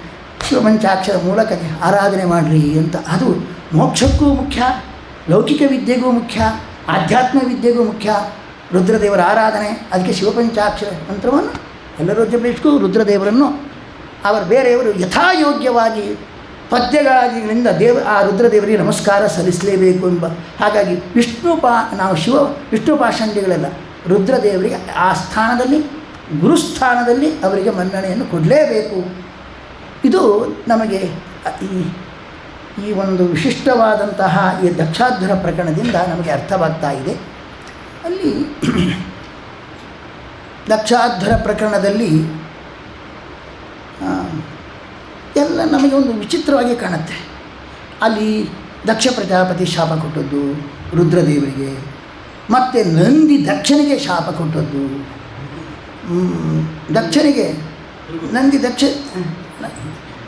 Speaker 1: ಶಿವಪಂಚಾಕ್ಷರ ಮೂಲಕ ಆರಾಧನೆ ಮಾಡಿರಿ ಅಂತ. ಅದು ಮೋಕ್ಷಕ್ಕೂ ಮುಖ್ಯ, ಲೌಕಿಕ ವಿದ್ಯೆಗೂ ಮುಖ್ಯ, ಆಧ್ಯಾತ್ಮ ವಿದ್ಯೆಗೂ ಮುಖ್ಯ ರುದ್ರದೇವರ ಆರಾಧನೆ. ಅದಕ್ಕೆ ಶಿವಪಂಚಾಕ್ಷರ ಮಂತ್ರವನ್ನು ಎಲ್ಲರೂ ಜಪಿಸಬೇಕು. ರುದ್ರದೇವರನ್ನು ಅವರು ಬೇರೆಯವರು ಯಥಾಯೋಗ್ಯವಾಗಿ ಪದ್ಯಗಳಿಂದ ಆ ರುದ್ರದೇವರಿಗೆ ನಮಸ್ಕಾರ ಸಲ್ಲಿಸಲೇಬೇಕು ಎಂಬ ಹಾಗಾಗಿ ನಾವು ವಿಷ್ಣು ಪಾಷಂಡಿಗಳೆಲ್ಲ ರುದ್ರದೇವರಿಗೆ ಆ ಸ್ಥಾನದಲ್ಲಿ ಗುರುಸ್ಥಾನದಲ್ಲಿ ಅವರಿಗೆ ಮನ್ನಣೆಯನ್ನು ಕೊಡಲೇಬೇಕು. ಇದು ನಮಗೆ ಈ ಒಂದು ವಿಶಿಷ್ಟವಾದಂತಹ ಈ ದಕ್ಷಾಧ್ವರ ಪ್ರಕರಣದಿಂದ ನಮಗೆ ಅರ್ಥವಾಗ್ತಾ ಇದೆ. ಅಲ್ಲಿ ದಕ್ಷಾಧ್ವರ ಪ್ರಕರಣದಲ್ಲಿ ಎಲ್ಲ ನಮಗೆ ಒಂದು ವಿಚಿತ್ರವಾಗಿ ಕಾಣುತ್ತೆ. ಅಲ್ಲಿ ದಕ್ಷ ಪ್ರಜಾಪತಿ ಶಾಪ ಕೊಟ್ಟದ್ದು ರುದ್ರದೇವರಿಗೆ, ಮತ್ತು ನಂದಿ ದಕ್ಷನಿಗೆ ಶಾಪ ಕೊಟ್ಟದ್ದು. ದಕ್ಷನಿಗೆ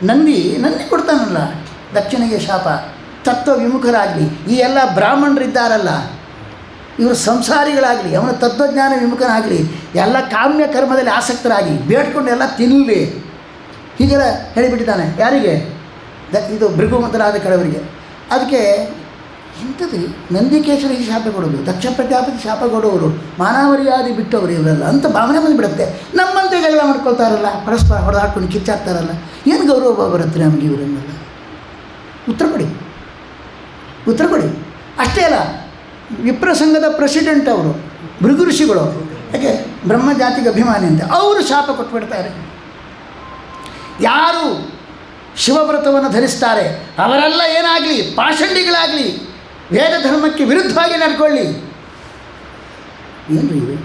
Speaker 1: ನಂದಿ ಕೊಡ್ತಾನಲ್ಲ ದಕ್ಷನಿಗೆ ಶಾಪ. ತತ್ವ ವಿಮುಖರಾಗಲಿ, ಈ ಎಲ್ಲ ಬ್ರಾಹ್ಮಣರಿದ್ದಾರಲ್ಲ ಇವರು ಸಂಸಾರಿಗಳಾಗಲಿ, ಅವನ ತತ್ವಜ್ಞಾನ ವಿಮುಖನಾಗಲಿ, ಎಲ್ಲ ಕಾಮ್ಯ ಕರ್ಮದಲ್ಲಿ ಆಸಕ್ತರಾಗಿ ಬೇಡ್ಕೊಂಡು ಎಲ್ಲ ತಿನ್ನಲಿ ಹೀಗೆಲ್ಲ ಹೇಳಿಬಿಟ್ಟಿದ್ದಾನೆ. ಯಾರಿಗೆ? ಇದು ಭೃಗು ಮೊದಲಾದ ಕಡೆಯವರಿಗೆ. ಅದಕ್ಕೆ ಇಂಥದ್ದು ನಂದಿಕೇಶ್ವರಿಗೆ ಶಾಪ ಕೊಡೋದು, ದಕ್ಷ ಪ್ರಜಾಪತಿ ಶಾಪ ಕೊಡೋರು, ಮಾನವರ್ಯಾದಿ ಬಿಟ್ಟವರು ಇವರೆಲ್ಲ ಅಂತ ಭಾವನೆ ಬಂದುಬಿಡುತ್ತೆ. ನಮ್ಮಂತೆ ಜಗಳ ಮಾಡ್ಕೊಳ್ತಾರಲ್ಲ, ಪರಸ್ಪರ ಹೊಡೆದಾಡ್ಕೊಂಡು ಕಿಚ್ಚಾಡ್ತಾರಲ್ಲ, ಏನು ಗೌರವ ಬರುತ್ತೆ ನಮಗೆ ಇವರನ್ನೆಲ್ಲ? ಉತ್ತರ ಕೊಡಿ. ಅಷ್ಟೇ ಅಲ್ಲ, ವಿಪ್ರಸಂಘದ ಪ್ರೆಸಿಡೆಂಟ್ ಅವರು ಭೃಗು ಋಷಿಗಳು, ಯಾಕೆ ಬ್ರಹ್ಮಜಾತಿಗೆ ಅಭಿಮಾನಿ ಅಂತ, ಅವರು ಶಾಪ ಕೊಟ್ಬಿಡ್ತಾರೆ. ಯಾರು ಶಿವವ್ರತವನ್ನು ಧರಿಸ್ತಾರೆ ಅವರೆಲ್ಲ ಏನಾಗಲಿ, ಪಾಷಂಡಿಗಳಾಗಲಿ, ವೇದ ಧರ್ಮಕ್ಕೆ ವಿರುದ್ಧವಾಗಿ ನಡ್ಕೊಳ್ಳಿ. ಏನು ರೀ ಇವೆ?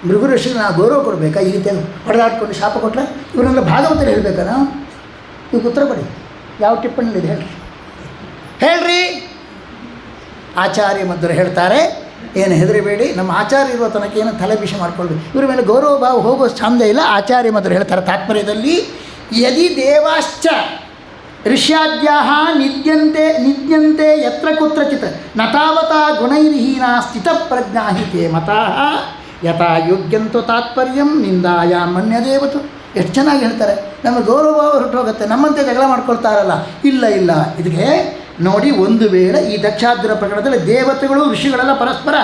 Speaker 1: ಭೃಗು ಋಷಿಗೆ ನಾವು ಗೌರವ ಕೊಡಬೇಕಾ? ಈ ರೀತಿ ಹೊಡೆದಾಡ್ಕೊಂಡು ಶಾಪ ಕೊಟ್ಟರೆ ಇವರೆಲ್ಲ ಭಾಗವತರು ಹೇಳಬೇಕಾ? ನಾವು ಈಗ ಉತ್ತರ ಕೊಡಿ. ಯಾವ ಟಿಪ್ಪಣಿಲಿದೆ ಹೇಳ್ರಿ. ಆಚಾರ್ಯ ಮಧ್ವರು ಹೇಳ್ತಾರೆ, ಏನು ಹೆದರಿಬೇಡಿ, ನಮ್ಮ ಆಚಾರ್ಯ ಇರುವ ತನಕ ಏನು ತಲೆ ಬಿಸಿ ಮಾಡ್ಕೊಳ್ಬೇಕು, ಇವ್ರ ಮೇಲೆ ಗೌರವ ಭಾವ ಹೋಗೋ ಚಂದ ಇಲ್ಲ. ಆಚಾರ್ಯ ಮಧ್ವರು ಹೇಳ್ತಾರೆ ತಾತ್ಪರ್ಯದಲ್ಲಿ, ಯದಿ ದೇವಾಶ್ಚ ಋಷ್ಯಾದ್ಯಾಹ ನಿದ್ಯಂತೆ ಯತ್ರ ಕುತ್ರಚಿತ್ ನತಾವತಾ ಗುಣೈರ್ಹೀನಾ ಸ್ಥಿತಪ್ರಜ್ಞಾ ಹಿ ತೇ ಮತಾಃ ಯಥಾ ಯೋಗ್ಯಂತು ತಾತ್ಪರ್ಯಂ ನಿಂದಾಯ ಮನ್ಯದೇವತು. ಎಷ್ಟು ಚೆನ್ನಾಗಿ ಹೇಳ್ತಾರೆ. ನಮ್ಮ ಗೌರವ ಹೊರಟೋಗುತ್ತೆ. ನಮ್ಮಂತೆ ಜಗಳ ಮಾಡ್ಕೊಳ್ತಾರಲ್ಲ, ಇಲ್ಲ ಇದಕ್ಕೆ ನೋಡಿ, ಒಂದು ವೇಳೆ ಈ ದಕ್ಷಾಧ್ವರ ಪ್ರಕರಣದಲ್ಲಿ ದೇವತೆಗಳು ಋಷಿಗಳೆಲ್ಲ ಪರಸ್ಪರ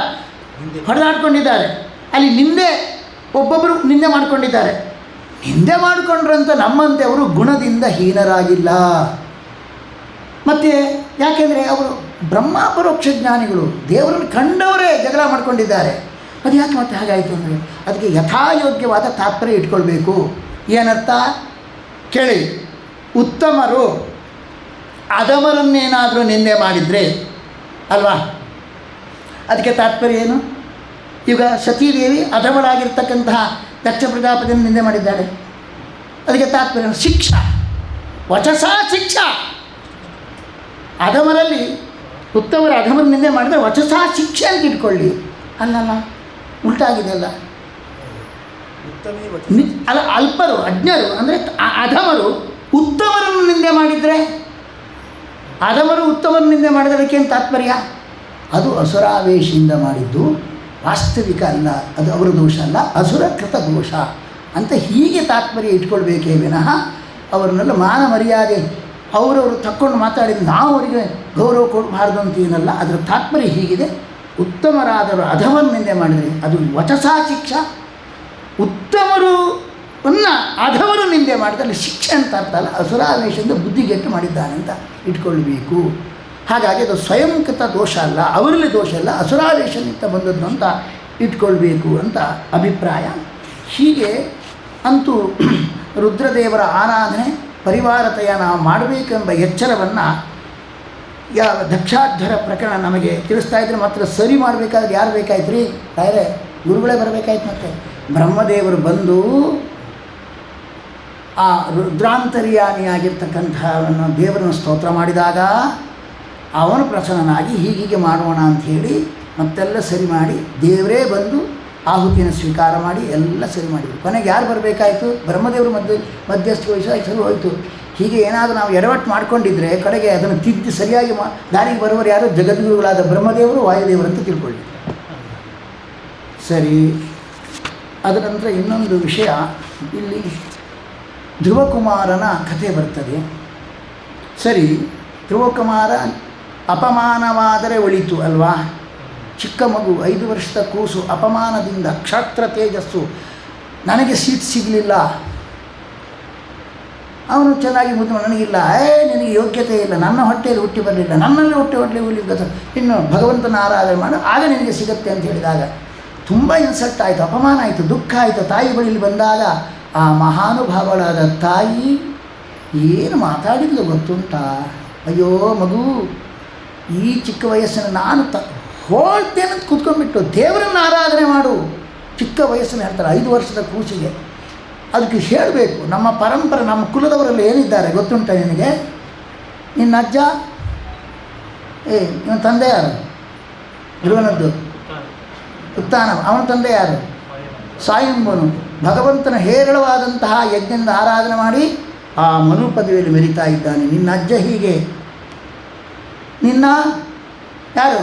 Speaker 1: ಹೊಡೆದಾಡ್ಕೊಂಡಿದ್ದಾರೆ, ಅಲ್ಲಿ ಒಬ್ಬೊಬ್ಬರು ನಿಂದೆ ಮಾಡಿಕೊಂಡಿದ್ದಾರೆ. ನಿಂದೆ ಮಾಡಿಕೊಂಡ್ರಂತ ನಮ್ಮಂತೆ ಅವರು ಗುಣದಿಂದ ಹೀನರಾಗಿಲ್ಲ. ಮತ್ತು ಯಾಕೆಂದರೆ ಅವರು ಬ್ರಹ್ಮಾಪರೋಕ್ಷ ಜ್ಞಾನಿಗಳು, ದೇವರನ್ನು ಕಂಡವರೇ ಜಗಳ ಮಾಡ್ಕೊಂಡಿದ್ದಾರೆ. ಅದು ಯಾಕೆ ಮತ್ತೆ ಹಾಗಾಯಿತು ಅಂದರೆ ಅದಕ್ಕೆ ಯಥಾಯೋಗ್ಯವಾದ ತಾತ್ಪರ್ಯ ಇಟ್ಕೊಳ್ಬೇಕು. ಏನರ್ಥ ಕೇಳಿ, ಉತ್ತಮರು ಅಧಮರನ್ನೇನಾದರೂ ನಿಂದೆ ಮಾಡಿದರೆ ಅಲ್ವಾ, ಅದಕ್ಕೆ ತಾತ್ಪರ್ಯ ಏನು? ಈಗ ಸತೀದೇವಿ ಅಧಮಳಾಗಿರ್ತಕ್ಕಂತಹ ದಕ್ಷ ಪ್ರಜಾಪತಿಯನ್ನು ನಿಂದೆ ಮಾಡಿದ್ದಾಳೆ, ಅದಕ್ಕೆ ತಾತ್ಪರ್ಯ ಶಿಕ್ಷಾ, ವಚಸಾ ಶಿಕ್ಷಾ. ಅಧಮರಲ್ಲಿ ಉತ್ತಮರ ಅಧಮರ ನಿಂದೆ ಮಾಡಿದರೆ ವಚಸಾ ಶಿಕ್ಷೆ ಅಂತ ಇಟ್ಕೊಳ್ಳಿ. ಅಲ್ಲಲ್ಲ, ಉಲ್ಟಾಗಿದೆ ಅಲ್ಲ. ಅಲ್ಲ, ಅಲ್ಪರು ಅಜ್ಞರು ಅಂದರೆ ಅಧಮರು ಉತ್ತಮರನ್ನು ನಿಂದೆ ಮಾಡಿದರೆ, ಅಧಮರು ಉತ್ತಮರ ನಿಂದೆ ಮಾಡಿದಕ್ಕೆ ತಾತ್ಪರ್ಯ? ಅದು ಅಸುರಾವೇಶದಿಂದ ಮಾಡಿದ್ದು, ವಾಸ್ತವಿಕ ಅಲ್ಲ, ಅದು ಅವರ ದೋಷ ಅಲ್ಲ, ಅಸುರಕೃತ ದೋಷ ಅಂತ ಹೀಗೆ ತಾತ್ಪರ್ಯ ಇಟ್ಕೊಳ್ಬೇಕೇ ವಿನಃ ಅವ್ರನ್ನೆಲ್ಲ ಮಾನ ಮರ್ಯಾದೆ ಅವರವರು ತಕ್ಕೊಂಡು ಮಾತಾಡಿದ ನಾವು ಅವರಿಗೆ ಗೌರವ ಕೊಡಬಾರ್ದು ಅಂತ ಏನಲ್ಲ. ಅದರ ತಾತ್ಪರ್ಯ ಹೀಗಿದೆ, ಉತ್ತಮರಾದವರು ಅಧಮನ್ನು ನಿಂದೆ ಮಾಡಿದರೆ ಅದು ವಚಸಾ ಶಿಕ್ಷಾ. ಉತ್ತಮರು ಅಧಮರು ನಿಂದೆ ಮಾಡಿದಲ್ಲಿ ಶಿಕ್ಷೆ ಅಂತ ಅರ್ಥ ಅಲ್ಲ, ಅಸುರಾವೇಶದಿಂದ ಬುದ್ಧಿಗೆಟ್ಟು ಮಾಡಿದ್ದಾನೆ ಅಂತ ಇಟ್ಕೊಳ್ಬೇಕು. ಹಾಗಾಗಿ ಅದು ಸ್ವಯಂಕೃತ ದೋಷ ಅಲ್ಲ, ಅವರಲ್ಲಿ ದೋಷ ಅಲ್ಲ, ಅಸುರಾವೇಶನಿಂದ ಬಂದದ್ದು ಅಂತ ಇಟ್ಕೊಳ್ಬೇಕು ಅಂತ ಅಭಿಪ್ರಾಯ. ಹೀಗೆ ಅಂತೂ ರುದ್ರದೇವರ ಆರಾಧನೆ ಪರಿವಾರತೆಯ ನಾವು ಮಾಡಬೇಕೆಂಬ ಎಚ್ಚರವನ್ನು ಯಾವ ದಕ್ಷಾಧ್ವರ ಪ್ರಕರಣ ನಮಗೆ ತಿಳಿಸ್ತಾ ಇದ್ರೆ. ಮಾತ್ರ ಸರಿ ಮಾಡಬೇಕಾದ್ರೆ ಯಾರು ಬೇಕಾಯ್ತು ರೀ? ಬೇರೆ ಗುರುಗಳೇ ಬರಬೇಕಾಯ್ತು. ಮತ್ತು ಬ್ರಹ್ಮದೇವರು ಬಂದು ಆ ರುದ್ರಾಂತರ್ಯಾಮಿಯಾಗಿರ್ತಕ್ಕಂಥವನ್ನು ದೇವರನ್ನು ಸ್ತೋತ್ರ ಮಾಡಿದಾಗ ಅವನು ಪ್ರಸನ್ನನಾಗಿ ಹೀಗೆ ಮಾಡೋಣ ಅಂಥೇಳಿ ಮತ್ತೆಲ್ಲ ಸರಿ ಮಾಡಿ ದೇವರೇ ಬಂದು ಆಹುತಿಯನ್ನು ಸ್ವೀಕಾರ ಮಾಡಿ ಎಲ್ಲ ಸರಿ ಮಾಡಿದರು. ಕೊನೆಗೆ ಯಾರು ಬರಬೇಕಾಯಿತು? ಬ್ರಹ್ಮದೇವರು ಮಧ್ಯಸ್ಥ ವಹಿಸಿ ಹೋಯಿತು. ಹೀಗೆ ಏನಾದರೂ ನಾವು ಎಡವಟ್ಟು ಮಾಡ್ಕೊಂಡಿದ್ರೆ ಕಡೆಗೆ ಅದನ್ನು ತಿದ್ದಿ ಸರಿಯಾಗಿ ದಾರಿಗೆ ಬರುವವರು ಯಾರು? ಜಗದ್ಗುರುಗಳಾದ ಬ್ರಹ್ಮದೇವರು ವಾಯುದೇವರು ಅಂತ ತಿಳ್ಕೊಳ್ಳಿ. ಸರಿ, ಅದರ ನಂತರ ಇನ್ನೊಂದು ವಿಷಯ, ಇಲ್ಲಿ ಧ್ರುವಕುಮಾರನ ಕಥೆ ಬರ್ತದೆ. ಸರಿ, ಧ್ರುವಕುಮಾರ ಅಪಮಾನವಾದರೆ ಒಳಿತು ಅಲ್ವಾ? ಚಿಕ್ಕ ಮಗು, 5 ವರ್ಷದ ಕೂಸು, ಅಪಮಾನದಿಂದ ಕ್ಷಾತ್ರ ತೇಜಸ್ಸು, ನನಗೆ ಸೀಟ್ ಸಿಗಲಿಲ್ಲ ಅವನು ಚೆನ್ನಾಗಿ ಮುದ್ದು ನನಗಿಲ್ಲ, ನಿನಗೆ ಯೋಗ್ಯತೆ ಇಲ್ಲ, ನನ್ನ ಹೊಟ್ಟೆಯಲ್ಲಿ ಹುಟ್ಟಿ ಬರಲಿಲ್ಲ, ನನ್ನಲ್ಲಿ ಹೊಟ್ಟೆ ಹುಲಿಗತ, ಇನ್ನು ಭಗವಂತನ ಆರಾಧನೆ ಮಾಡು, ಆಗ ನಿನಗೆ ಸಿಗುತ್ತೆ ಅಂತ ಹೇಳಿದಾಗ ತುಂಬ ಇನ್ಸಲ್ಟ್ ಆಯಿತು, ಅಪಮಾನ ಆಯಿತು, ದುಃಖ ಆಯಿತು. ತಾಯಿ ಬಳಿಯಲ್ಲಿ ಬಂದಾಗ ಆ ಮಹಾನುಭಾವಳಾದ ತಾಯಿ ಏನು ಮಾತಾಡಿದ್ಲು ಗೊತ್ತುಂಟಾ? ಅಯ್ಯೋ ಮಗು, ಈ ಚಿಕ್ಕ ವಯಸ್ಸನ್ನು ನಾನು ಹೋಳ್ತೇನೆ ಅಂತ ಕೂತ್ಕೊಂಡ್ಬಿಟ್ಟು ದೇವರನ್ನು ಆರಾಧನೆ ಮಾಡು. ಚಿಕ್ಕ ವಯಸ್ಸನ್ನು ಹೇಳ್ತಾರೆ, 5 ವರ್ಷದ ಕೂಸಿಗೆ. ಅದಕ್ಕೆ ಹೇಳಬೇಕು, ನಮ್ಮ ಪರಂಪರೆ, ನಮ್ಮ ಕುಲದವರಲ್ಲಿ ಏನಿದ್ದಾರೆ ಗೊತ್ತುಂಟ ನಿನಗೆ? ನಿನ್ನ ಅಜ್ಜ, ಇವನ ತಂದೆ ಯಾರು? ಧ್ರುವನದ್ದು ಉತ್ತಾನ. ಅವನ ತಂದೆ ಯಾರು? ಸಾಯುಂಬನು. ಭಗವಂತನ ಹೇರಳವಾದಂತಹ ಯಜ್ಞದಿಂದ ಆರಾಧನೆ ಮಾಡಿ ಆ ಮನು ಪದವಿಯಲ್ಲಿ ಮೆರಿತಾ ಇದ್ದಾನೆ. ನಿನ್ನ ಅಜ್ಜ ಹೀಗೆ, ನಿನ್ನ ಯಾರು?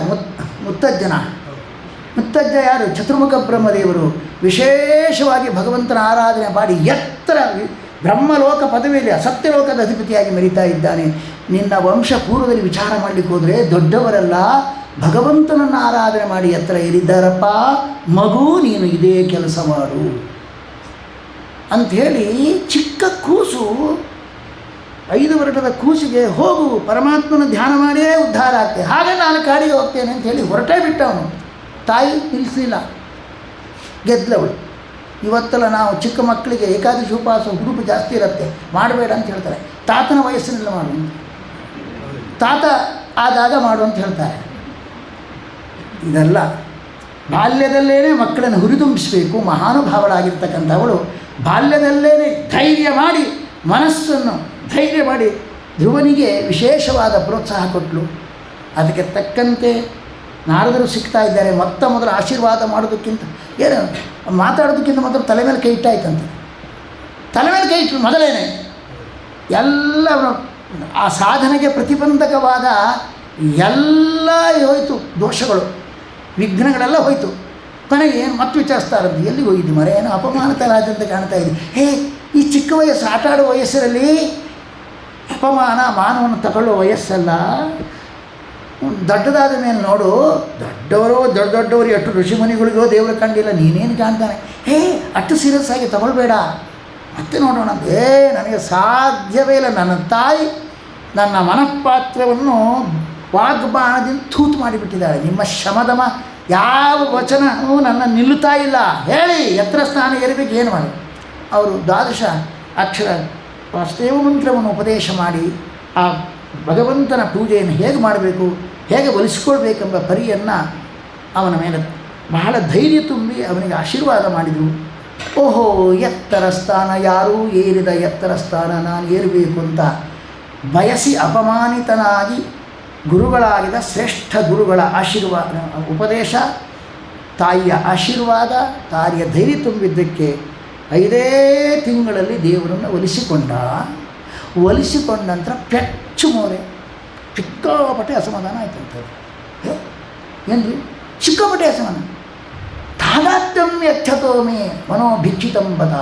Speaker 1: ಮುತ್ತಜ್ಜನ. ಮುತ್ತಜ್ಜ ಯಾರು? ಚತುರ್ಮುಖ ಬ್ರಹ್ಮದೇವರು. ವಿಶೇಷವಾಗಿ ಭಗವಂತನ ಆರಾಧನೆ ಮಾಡಿ ಎತ್ತರ ಬ್ರಹ್ಮಲೋಕ ಪದವಿಯಲ್ಲಿ ಸತ್ಯಲೋಕದ ಅಧಿಪತಿಯಾಗಿ ಮೆರಿತಾ ಇದ್ದಾನೆ. ನಿನ್ನ ವಂಶ ಪೂರ್ವದಲ್ಲಿ ವಿಚಾರ ಮಾಡಲಿಕ್ಕೆ ಹೋದರೆ ದೊಡ್ಡವರೆಲ್ಲ ಭಗವಂತನನ್ನು ಆರಾಧನೆ ಮಾಡಿ ಎತ್ತರ ಏರಿದ್ದಾರಪ್ಪ. ಮಗು, ನೀನು ಇದೇ ಕೆಲಸ ಮಾಡು ಅಂಥೇಳಿ ಚಿಕ್ಕ ಕೂಸು, 5 ವರ್ಷದ ಕೂಸಿಗೆ ಹೋಗು ಪರಮಾತ್ಮನ ಧ್ಯಾನ ಮಾಡಿಯೇ ಉದ್ಧಾರ ಆಗ್ತದೆ, ಹಾಗೆ ನಾನು ಕಾಡಿಗೆ ಹೋಗ್ತೇನೆ ಅಂತ ಹೇಳಿ ಹೊರಟೇ ಬಿಟ್ಟವನು. ತಾಯಿ ನಿಲ್ಲಿಸಲಿಲ್ಲ, ಗೆದ್ದವಳು. ಇವತ್ತೆಲ್ಲ ನಾವು ಚಿಕ್ಕ ಮಕ್ಕಳಿಗೆ ಏಕಾದಶಿ ಉಪವಾಸ ಹುಡುಕು ಜಾಸ್ತಿ ಇರುತ್ತೆ, ಮಾಡಬೇಡ ಅಂತ ಹೇಳ್ತಾರೆ. ತಾತನ ವಯಸ್ಸಿನಲ್ಲಿ ಮಾಡು, ತಾತ ಆದಾಗ ಮಾಡು ಅಂತ ಹೇಳ್ತಾರೆ. ಇದೆಲ್ಲ ಬಾಲ್ಯದಲ್ಲೇ ಮಕ್ಕಳನ್ನು ಹುರಿದುಂಬಿಸಬೇಕು. ಮಹಾನುಭಾವಳಾಗಿರ್ತಕ್ಕಂಥವಳು ಬಾಲ್ಯದಲ್ಲೇ ಧೈರ್ಯ ಮಾಡಿ, ಮನಸ್ಸನ್ನು ಧೈರ್ಯ ಮಾಡಿ ಧ್ರುವನಿಗೆ ವಿಶೇಷವಾದ ಪ್ರೋತ್ಸಾಹ ಕೊಟ್ಟಳು. ಅದಕ್ಕೆ ತಕ್ಕಂತೆ ನಾರದರು ಸಿಗ್ತಾ ಇದ್ದಾರೆ. ಮೊದಲು ಆಶೀರ್ವಾದ ಮಾಡೋದಕ್ಕಿಂತ ಏನು ಮಾತಾಡೋದಕ್ಕಿಂತ ಮೊದಲು ತಲೆ ಮೇಲೆ ಕೈ ಇಟ್ಟಾಯ್ತಂತೆ. ತಲೆ ಮೇಲೆ ಕೈ ಇಟ್ಟು ಮೊದಲೇನೆ ಎಲ್ಲ ಆ ಸಾಧನೆಗೆ ಪ್ರತಿಬಂಧಕವಾದ ಎಲ್ಲ ಹೋಯಿತು, ದೋಷಗಳು ವಿಘ್ನಗಳೆಲ್ಲ ಹೋಯಿತು. ಕೊನೆಗೆ ಏನು ಮತ್ತೆ ವಿಚಾರಿಸ್ತಾರಂತೆ, ಎಲ್ಲಿಗೆ ಹೋಗಿದ್ದು ಮರೆ, ಏನೋ ಅಪಮಾನತ ರಾಜ್ಯಂತ ಕಾಣ್ತಾ ಇದೆ. ಈ ಚಿಕ್ಕ ವಯಸ್ಸು, ಆಟ ಆಡುವ ವಯಸ್ಸರಲ್ಲಿ ಅಪಮಾನ ಮಾನವನ್ನು ತಗೊಳ್ಳೋ ವಯಸ್ಸಲ್ಲ. ದೊಡ್ಡದಾದ ಮೇಲೆ ನೋಡು, ದೊಡ್ಡವರು ಎಷ್ಟು ಋಷಿಮುನಿಗಳಿಗೋ ದೇವರು ಕಂಡಿಲ್ಲ, ನೀನೇನು ಕಾಣ್ತಾನೆ, ಅಷ್ಟು ಸೀರಿಯಸ್ ಆಗಿ ತಗೊಳ್ಬೇಡ, ಮತ್ತೆ ನೋಡೋಣ. ನನಗೆ ಸಾಧ್ಯವೇ ಇಲ್ಲ. ನನ್ನ ತಾಯಿ ನನ್ನ ಮನಃಪಾತ್ರವನ್ನು ವಾಗ್ಬಾಣದಿಂದ ತೂತು ಮಾಡಿಬಿಟ್ಟಿದ್ದಾಳೆ. ನಿಮ್ಮ ಶಮದಮ ಯಾವ ವಚನವೂ ನನ್ನ ನಿಲ್ಲುತ್ತಾ ಇಲ್ಲ. ಹೇಳಿ ಎತ್ತರ ಸ್ಥಾನ ಏರಬೇಕು, ಏನು ಮಾಡಿ? ಅವರು 12 ಅಕ್ಷರ ವಾಸ್ತೇವ ಮಂತ್ರವನ್ನು ಉಪದೇಶ ಮಾಡಿ ಆ ಭಗವಂತನ ಪೂಜೆಯನ್ನು ಹೇಗೆ ಮಾಡಬೇಕು, ಹೇಗೆ ಒಲಿಸ್ಕೊಳ್ಬೇಕೆಂಬ ಪರಿಯನ್ನು ಅವನ ಮೇಲೆ ಬಹಳ ಧೈರ್ಯ ತುಂಬಿ ಅವನಿಗೆ ಆಶೀರ್ವಾದ ಮಾಡಿದರು. ಓಹೋ, ಎತ್ತರ ಸ್ಥಾನ, ಯಾರೂ ಏರಿದ ಎತ್ತರ ಸ್ಥಾನ ನಾನು ಏರಬೇಕು ಅಂತ ಬಯಸಿ ಅಪಮಾನಿತನಾಗಿ ಗುರುಗಳಾಗಿದ ಶ್ರೇಷ್ಠ ಗುರುಗಳ ಆಶೀರ್ವಾದ, ಉಪದೇಶ, ತಾಯಿಯ ಆಶೀರ್ವಾದ, ತಾಯಿಯ ಧೈರ್ಯ ತುಂಬಿದ್ದಕ್ಕೆ 5 ತಿಂಗಳಲ್ಲಿ ದೇವರನ್ನು ಒಲಿಸಿಕೊಂಡ ನಂತರ ಪೆಚ್ಚು ಮೋರೆ ಸಿಕ್ಕಾಪಟ್ಟೆ ಅಸಮಾಧಾನ ಆಯ್ತಂತಾರೆ. ಏನ್ರಿ ಸಿಕ್ಕಾಪಟ್ಟೆ ಅಸಮಾಧಾನ. ತಾದಾತ್ಮ್ಯಂ ಯಚ್ಛತೋ ಮೇ ಮನೋಭಿಕ್ಷಿತಂ ಬತ.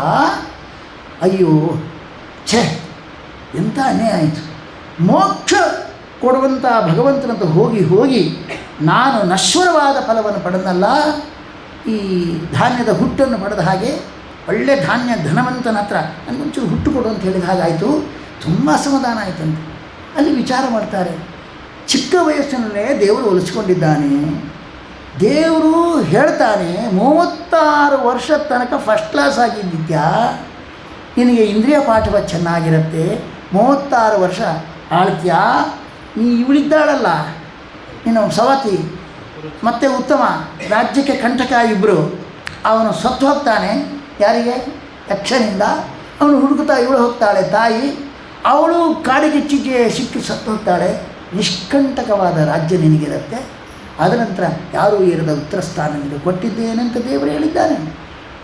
Speaker 1: ಅಯ್ಯೋ ಛೇ, ಎಂಥ ಅನ್ಯಾಯ ಆಯಿತು. ಮೋಕ್ಷ ಕೊಡುವಂಥ ಭಗವಂತನಂತ ಹೋಗಿ ನಾನು ನಶ್ವರವಾದ ಫಲವನ್ನು ಪಡೆದಲ್ಲ, ಈ ಧಾನ್ಯದ ಹುಟ್ಟನ್ನು ಪಡೆದ ಹಾಗೆ ಒಳ್ಳೆ ಧಾನ್ಯ ಧನವಂತನ ಹತ್ರ ನನಗೊಂಚೂರು ಹುಟ್ಟು ಕೊಡು ಅಂತ ಹೇಳಿದ ಹಾಗಾಯಿತು. ತುಂಬ ಅಸಮಾಧಾನ ಆಯಿತಂತೆ. ಅಲ್ಲಿ ವಿಚಾರ ಮಾಡ್ತಾರೆ, ಚಿಕ್ಕ ವಯಸ್ಸಿನಲ್ಲೇ ದೇವರು ಒಲಿಸ್ಕೊಂಡಿದ್ದಾನೆ. ದೇವರು ಹೇಳ್ತಾನೆ, 36 ವರ್ಷದ ತನಕ ಫಸ್ಟ್ ಕ್ಲಾಸ್ ಆಗಿದ್ದಿದ್ಯಾ, ನಿನಗೆ ಇಂದ್ರಿಯ ಪಾಠವ ಚೆನ್ನಾಗಿರುತ್ತೆ, 36 ವರ್ಷ ಆಳ್ತೀಯಾ, ನೀ ಇವಳಿದ್ದಾಳಲ್ಲ ನೀನು ಸವತಿ ಮತ್ತು ಉತ್ತಮ, ರಾಜ್ಯಕ್ಕೆ ಕಂಟಕ ಇಬ್ಬರು, ಅವನು ಸತ್ತು ಹೋಗ್ತಾನೆ. ಯಾರಿಗೆ? ಯಕ್ಷನಿಂದ. ಅವನು ಹುಡುಕುತ್ತಾ ಇವಳು ಹೋಗ್ತಾಳೆ ತಾಯಿ, ಅವಳು ಕಾಡಿಗಿಚ್ಚಿಗೆ ಸಿಕ್ಕಿ ಸತ್ತು ಹೋಗ್ತಾಳೆ. ನಿಷ್ಕಂಟಕವಾದ ರಾಜ್ಯ ನಿನಗಿರುತ್ತೆ. ಆದ ನಂತರ ಯಾರೂ ಏರದ ಉತ್ತರ ಸ್ಥಾನ ನಿನಗೆ ಕೊಟ್ಟಿದ್ದೇನೆಂತ ದೇವರು ಹೇಳಿದ್ದಾನೆ.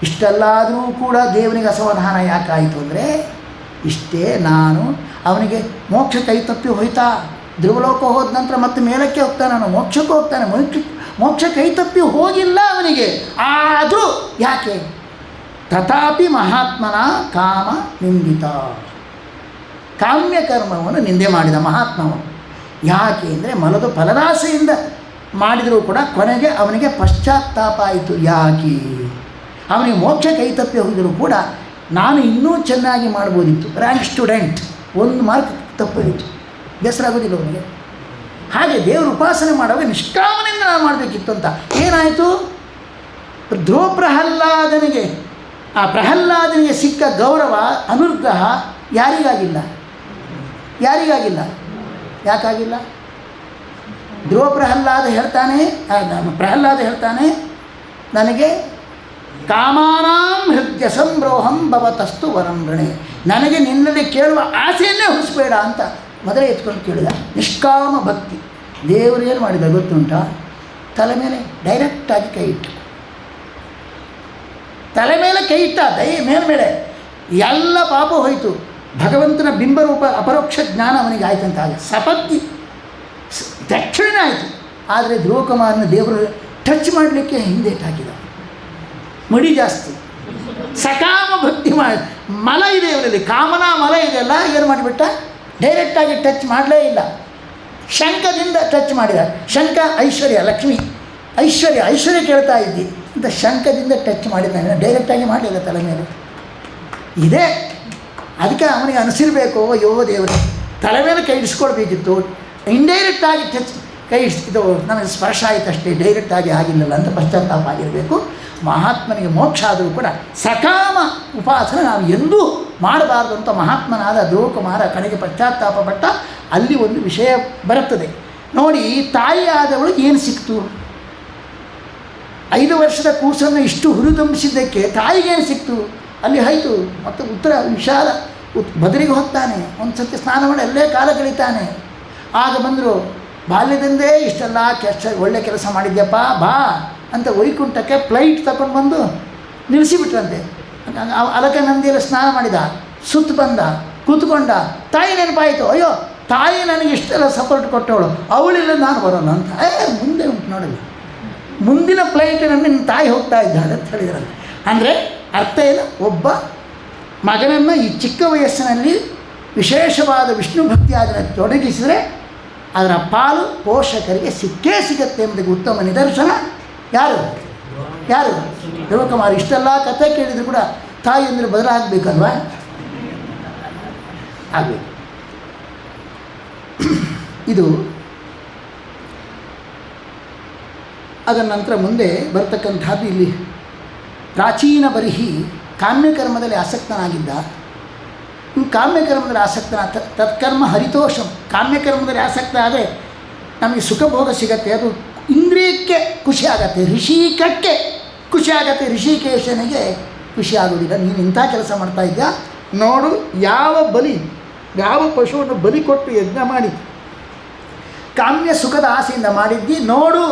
Speaker 1: ಇಷ್ಟೆಲ್ಲಾದರೂ ಕೂಡ ದೇವನಿಗೆ ಅಸಮಾಧಾನ ಯಾಕಾಯಿತು ಅಂದರೆ ಇಷ್ಟೇ, ನಾನು ಅವನಿಗೆ ಮೋಕ್ಷ ಕೈ ತಪ್ಪಿ ಹೋಯ್ತಾ, ಧ್ರುವಲೋಕ ಹೋದ ನಂತರ ಮತ್ತೆ ಮೇಲಕ್ಕೆ ಹೋಗ್ತಾನೆ, ಅವನು ಮೋಕ್ಷಕ್ಕೆ ಹೋಗ್ತಾನೆ, ಮೋಕ್ಷ ಕೈ ತಪ್ಪಿ ಹೋಗಿಲ್ಲ ಅವನಿಗೆ. ಆದರೂ ಯಾಕೆ? ತಥಾಪಿ ಮಹಾತ್ಮನ ಕಾಮ ನಿಂದಿತ, ಕಾಮ್ಯ ಕರ್ಮವನ್ನು ನಿಂದೆ ಮಾಡಿದ ಮಹಾತ್ಮವನು. ಯಾಕೆ ಅಂದರೆ ಮಲದ ಫಲದಾಸೆಯಿಂದ ಮಾಡಿದರೂ ಕೂಡ ಕೊನೆಗೆ ಅವನಿಗೆ ಪಶ್ಚಾತ್ತಾಪ ಆಯಿತು. ಯಾಕೆ? ಅವನಿಗೆ ಮೋಕ್ಷ ಕೈ ತಪ್ಪಿ ಹೋಗಿದರೂ ಕೂಡ ನಾನು ಇನ್ನೂ ಚೆನ್ನಾಗಿ ಮಾಡ್ಬೋದಿತ್ತು. ರ್ಯಾಂಕ್ ಸ್ಟೂಡೆಂಟ್ ಒಂದು ಮಾರ್ಕ್ ತಪ್ಪೋಯಿತು, ಬೇಸರ ಆಗೋದಿಲ್ಲ ಅವನಿಗೆ. ಹಾಗೆ ದೇವರು ಉಪಾಸನೆ ಮಾಡುವಾಗ ನಿಷ್ಕಾಮನೆಯಿಂದ ನಾವು ಮಾಡಬೇಕಿತ್ತು ಅಂತ ಏನಾಯಿತು, ಧ್ರುವ ಪ್ರಹ್ಲಾದನಿಗೆ ಆ ಪ್ರಹ್ಲಾದನಿಗೆ ಸಿಕ್ಕ ಗೌರವ ಅನುಗ್ರಹ ಯಾರಿಗಾಗಿಲ್ಲ? ಯಾಕಾಗಿಲ್ಲ? ಧ್ರುವ ಪ್ರಹ್ಲಾದ ಹೇಳ್ತಾನೆ ನನಗೆ ಕಾಮಾನಾಂ ಹೃದಯ ಸಂಬ್ರೋಹಂ ಭವತಸ್ತು ವರಂಭಣೆ, ನನಗೆ ನಿನ್ನಲ್ಲಿ ಕೇಳುವ ಆಸೆಯನ್ನೇ ಹುಟ್ಟಿಸ್ಬೇಡ ಅಂತ ಮೊದಲೇ ಎತ್ಕೊಂಡು ಕೇಳಿದ. ನಿಷ್ಕಾಮ ಭಕ್ತಿ. ದೇವರು ಏನು ಮಾಡಿದ ಗೊತ್ತುಂಟ? ತಲೆ ಮೇಲೆ ಡೈರೆಕ್ಟಾಗಿ ಕೈ ಇಟ್ಟು, ತಲೆ ಮೇಲೆ ಕೈ ಇಟ್ಟ, ಮೇಲ್ಮೇಲೆ ಎಲ್ಲ ಪಾಪ ಹೋಯಿತು. ಭಗವಂತನ ಬಿಂಬರೂಪ ಅಪರೋಕ್ಷ ಜ್ಞಾನ ಅವನಿಗೆ ಆಯ್ತಂತ. ಹಾಗೆ ಸಪತ್ತಿ ತಕ್ಷಣ ಆಯಿತು. ಆದರೆ ಧ್ರುವಕುಮಾರನ ದೇವರು ಟಚ್ ಮಾಡಲಿಕ್ಕೆ ಹಿಂದೆ ಹಾಕಿದ, ಮಡಿ ಜಾಸ್ತಿ, ಸಕಾಮ ಭಕ್ತಿ ಮಲ ಇದೆ ಇವರಲ್ಲಿ, ಕಾಮನಾ ಮಲ ಇದೆಯಲ್ಲ, ಏನು ಮಾಡಿಬಿಟ್ಟ, ಡೈರೆಕ್ಟಾಗಿ ಟಚ್ ಮಾಡಲೇ ಇಲ್ಲ, ಶಂಖದಿಂದ ಟಚ್ ಮಾಡಿದ. ಶಂಖ ಐಶ್ವರ್ಯ, ಲಕ್ಷ್ಮಿ ಐಶ್ವರ್ಯ ಕೇಳ್ತಾ ಇದ್ದಿ ಅಂತ ಶಂಖದಿಂದ ಟಚ್ ಮಾಡಿದ, ಡೈರೆಕ್ಟಾಗಿ ಮಾಡಲಿಲ್ಲ ತಲೆ ಮೇಲೆ. ಇದೇ ಅದಕ್ಕೆ ಅವನಿಗೆ ಅನಿಸಿರಬೇಕು, ಅಯ್ಯೋ ದೇವರೇ ತಲೆ ಮೇಲೆ ಕೈ ಇಡಿಸ್ಕೊಳ್ಬೇಕಿತ್ತು, ಇಂಡೈರೆಕ್ಟಾಗಿ ಟಚ್ ಕೈ ಇದು ನನಗೆ ಸ್ಪರ್ಶ ಆಯಿತು ಅಷ್ಟೇ, ಡೈರೆಕ್ಟಾಗಿ ಆಗಿಲ್ಲಲ್ಲ ಅಂತ ಪಶ್ಚಾತ್ತಾಪ ಆಗಿರಬೇಕು. ಮಹಾತ್ಮನಿಗೆ ಮೋಕ್ಷ ಆದರೂ ಕೂಡ ಸಕಾಮ ಉಪಾಸನೆ ನಾವು ಎಂದೂ ಮಾಡಬಾರ್ದು ಅಂತ ಮಹಾತ್ಮನಾದ ಧ್ರುವಕುಮಾರ ಕಡೆಗೆ ಪಶ್ಚಾತ್ತಾಪ ಪಟ್ಟ. ಅಲ್ಲಿ ಒಂದು ವಿಷಯ ಬರುತ್ತದೆ ನೋಡಿ. ತಾಯಿ ಆದವಳು ಏನು ಸಿಕ್ತು? 5 ವರ್ಷದ ಕೂಸನ್ನು ಇಷ್ಟು ಹುರಿದುಂಬಿಸಿದ್ದಕ್ಕೆ ತಾಯಿಗೇನು ಸಿಕ್ತು? ಅಲ್ಲಿ ಆಯಿತು. ಮತ್ತು ಉತ್ತರ ವಿಶಾಲ ಬದರಿಗೆ ಹೋಗ್ತಾನೆ, ಒಂದು ಸತಿ ಸ್ನಾನ ಮಾಡಿ ಅಲ್ಲೇ ಕಾಲ ಕಳೀತಾನೆ. ಆಗ ಬಂದರು, ಬಾಲ್ಯದಿಂದೇ ಇಷ್ಟೆಲ್ಲ ಒಳ್ಳೆ ಕೆಲಸ ಮಾಡಿದ್ಯಪ್ಪ ಬಾ ಅಂತ ವೈಕುಂಠಕ್ಕೆ ಫ್ಲೈಟ್ ತಗೊಂಡು ಬಂದು ನಿಲ್ಲಿಸಿಬಿಟ್ರಂತೆ. ಅಲಕ ನಂದಿಯಲ್ಲಿ ಸ್ನಾನ ಮಾಡಿದ, ಸುತ್ತ ಬಂದ, ಕೂತ್ಕೊಂಡ. ತಾಯಿ ನೆನಪಾಯಿತು, ಅಯ್ಯೋ ತಾಯಿ ನನಗೆ ಇಷ್ಟೆಲ್ಲ ಸಪೋರ್ಟ್ ಕೊಟ್ಟವಳು, ಅವಳಿಲ್ಲ ನಾನು ಬರೋಲ್ಲ ಅಂತ. ಮುಂದೆ ಉಂಟು ನೋಡಲ್ಲ, ಮುಂದಿನ ಫ್ಲೈಟಿನಲ್ಲಿ ನಿನ್ನ ತಾಯಿ ಹೋಗ್ತಾ ಇದ್ದಾಳೆ ಅಂತ ಹೇಳಿದ್ರಲ್ಲ. ಅಂದರೆ ಅರ್ಥ ಏನು? ಒಬ್ಬ ಮಗನನ್ನು ಈ ಚಿಕ್ಕ ವಯಸ್ಸಿನಲ್ಲಿ ವಿಶೇಷವಾದ ವಿಷ್ಣು ಭಕ್ತಿ ಅದನ್ನು ತೊಡಗಿಸಿದರೆ ಅದರ ಪಾಲು ಪೋಷಕರಿಗೆ ಸಿಕ್ಕೇ ಸಿಗತ್ತೆ ಎಂಬುದಕ್ಕೆ ಉತ್ತಮ ನಿದರ್ಶನ ಯಾರು? ಧ್ರುವಕುಮಾರ್. ಇಷ್ಟೆಲ್ಲ ಕಥೆ ಕೇಳಿದ್ರು ಕೂಡ ತಾಯಿ ಅಂದರೆ ಬದಲಾಗಬೇಕಲ್ವ? ಆಗಬೇಕು. ಇದು ಅದರ ನಂತರ ಮುಂದೆ ಬರ್ತಕ್ಕಂಥದ್ದು ಇಲ್ಲಿ ಪ್ರಾಚೀನ ಬರಿಹಿ ಕಾಮ್ಯಕರ್ಮದಲ್ಲಿ ಆಸಕ್ತನಾಗಿದ್ದ. ಕಾಮ್ಯಕರ್ಮದಲ್ಲಿ ತತ್ಕರ್ಮ ಹರಿತೋಷಂ. ಕಾಮ್ಯಕರ್ಮದಲ್ಲಿ ಆಸಕ್ತ ಆದರೆ ನಮಗೆ ಸುಖ ಭೋಗ ಸಿಗತ್ತೆ, ಅದು ಇಂದ್ರಿಯಕ್ಕೆ ಖುಷಿ ಆಗತ್ತೆ, ಋಷಿಕಕ್ಕೆ ಖುಷಿ ಆಗತ್ತೆ, ಋಷಿಕೇಶನಿಗೆ ಖುಷಿ ಆಗೋದಿಲ್ಲ. ನೀನು ಇಂಥ ಕೆಲಸ ಮಾಡ್ತಾ ಇದ್ದ ನೋಡು, ಯಾವ ಪಶುವನ್ನು ಬಲಿ ಕೊಟ್ಟು ಯಜ್ಞ ಮಾಡಿ ಕಾಮ್ಯ ಸುಖದ ಆಸೆಯಿಂದ ಮಾಡಿದ್ದಿ ನೋಡು,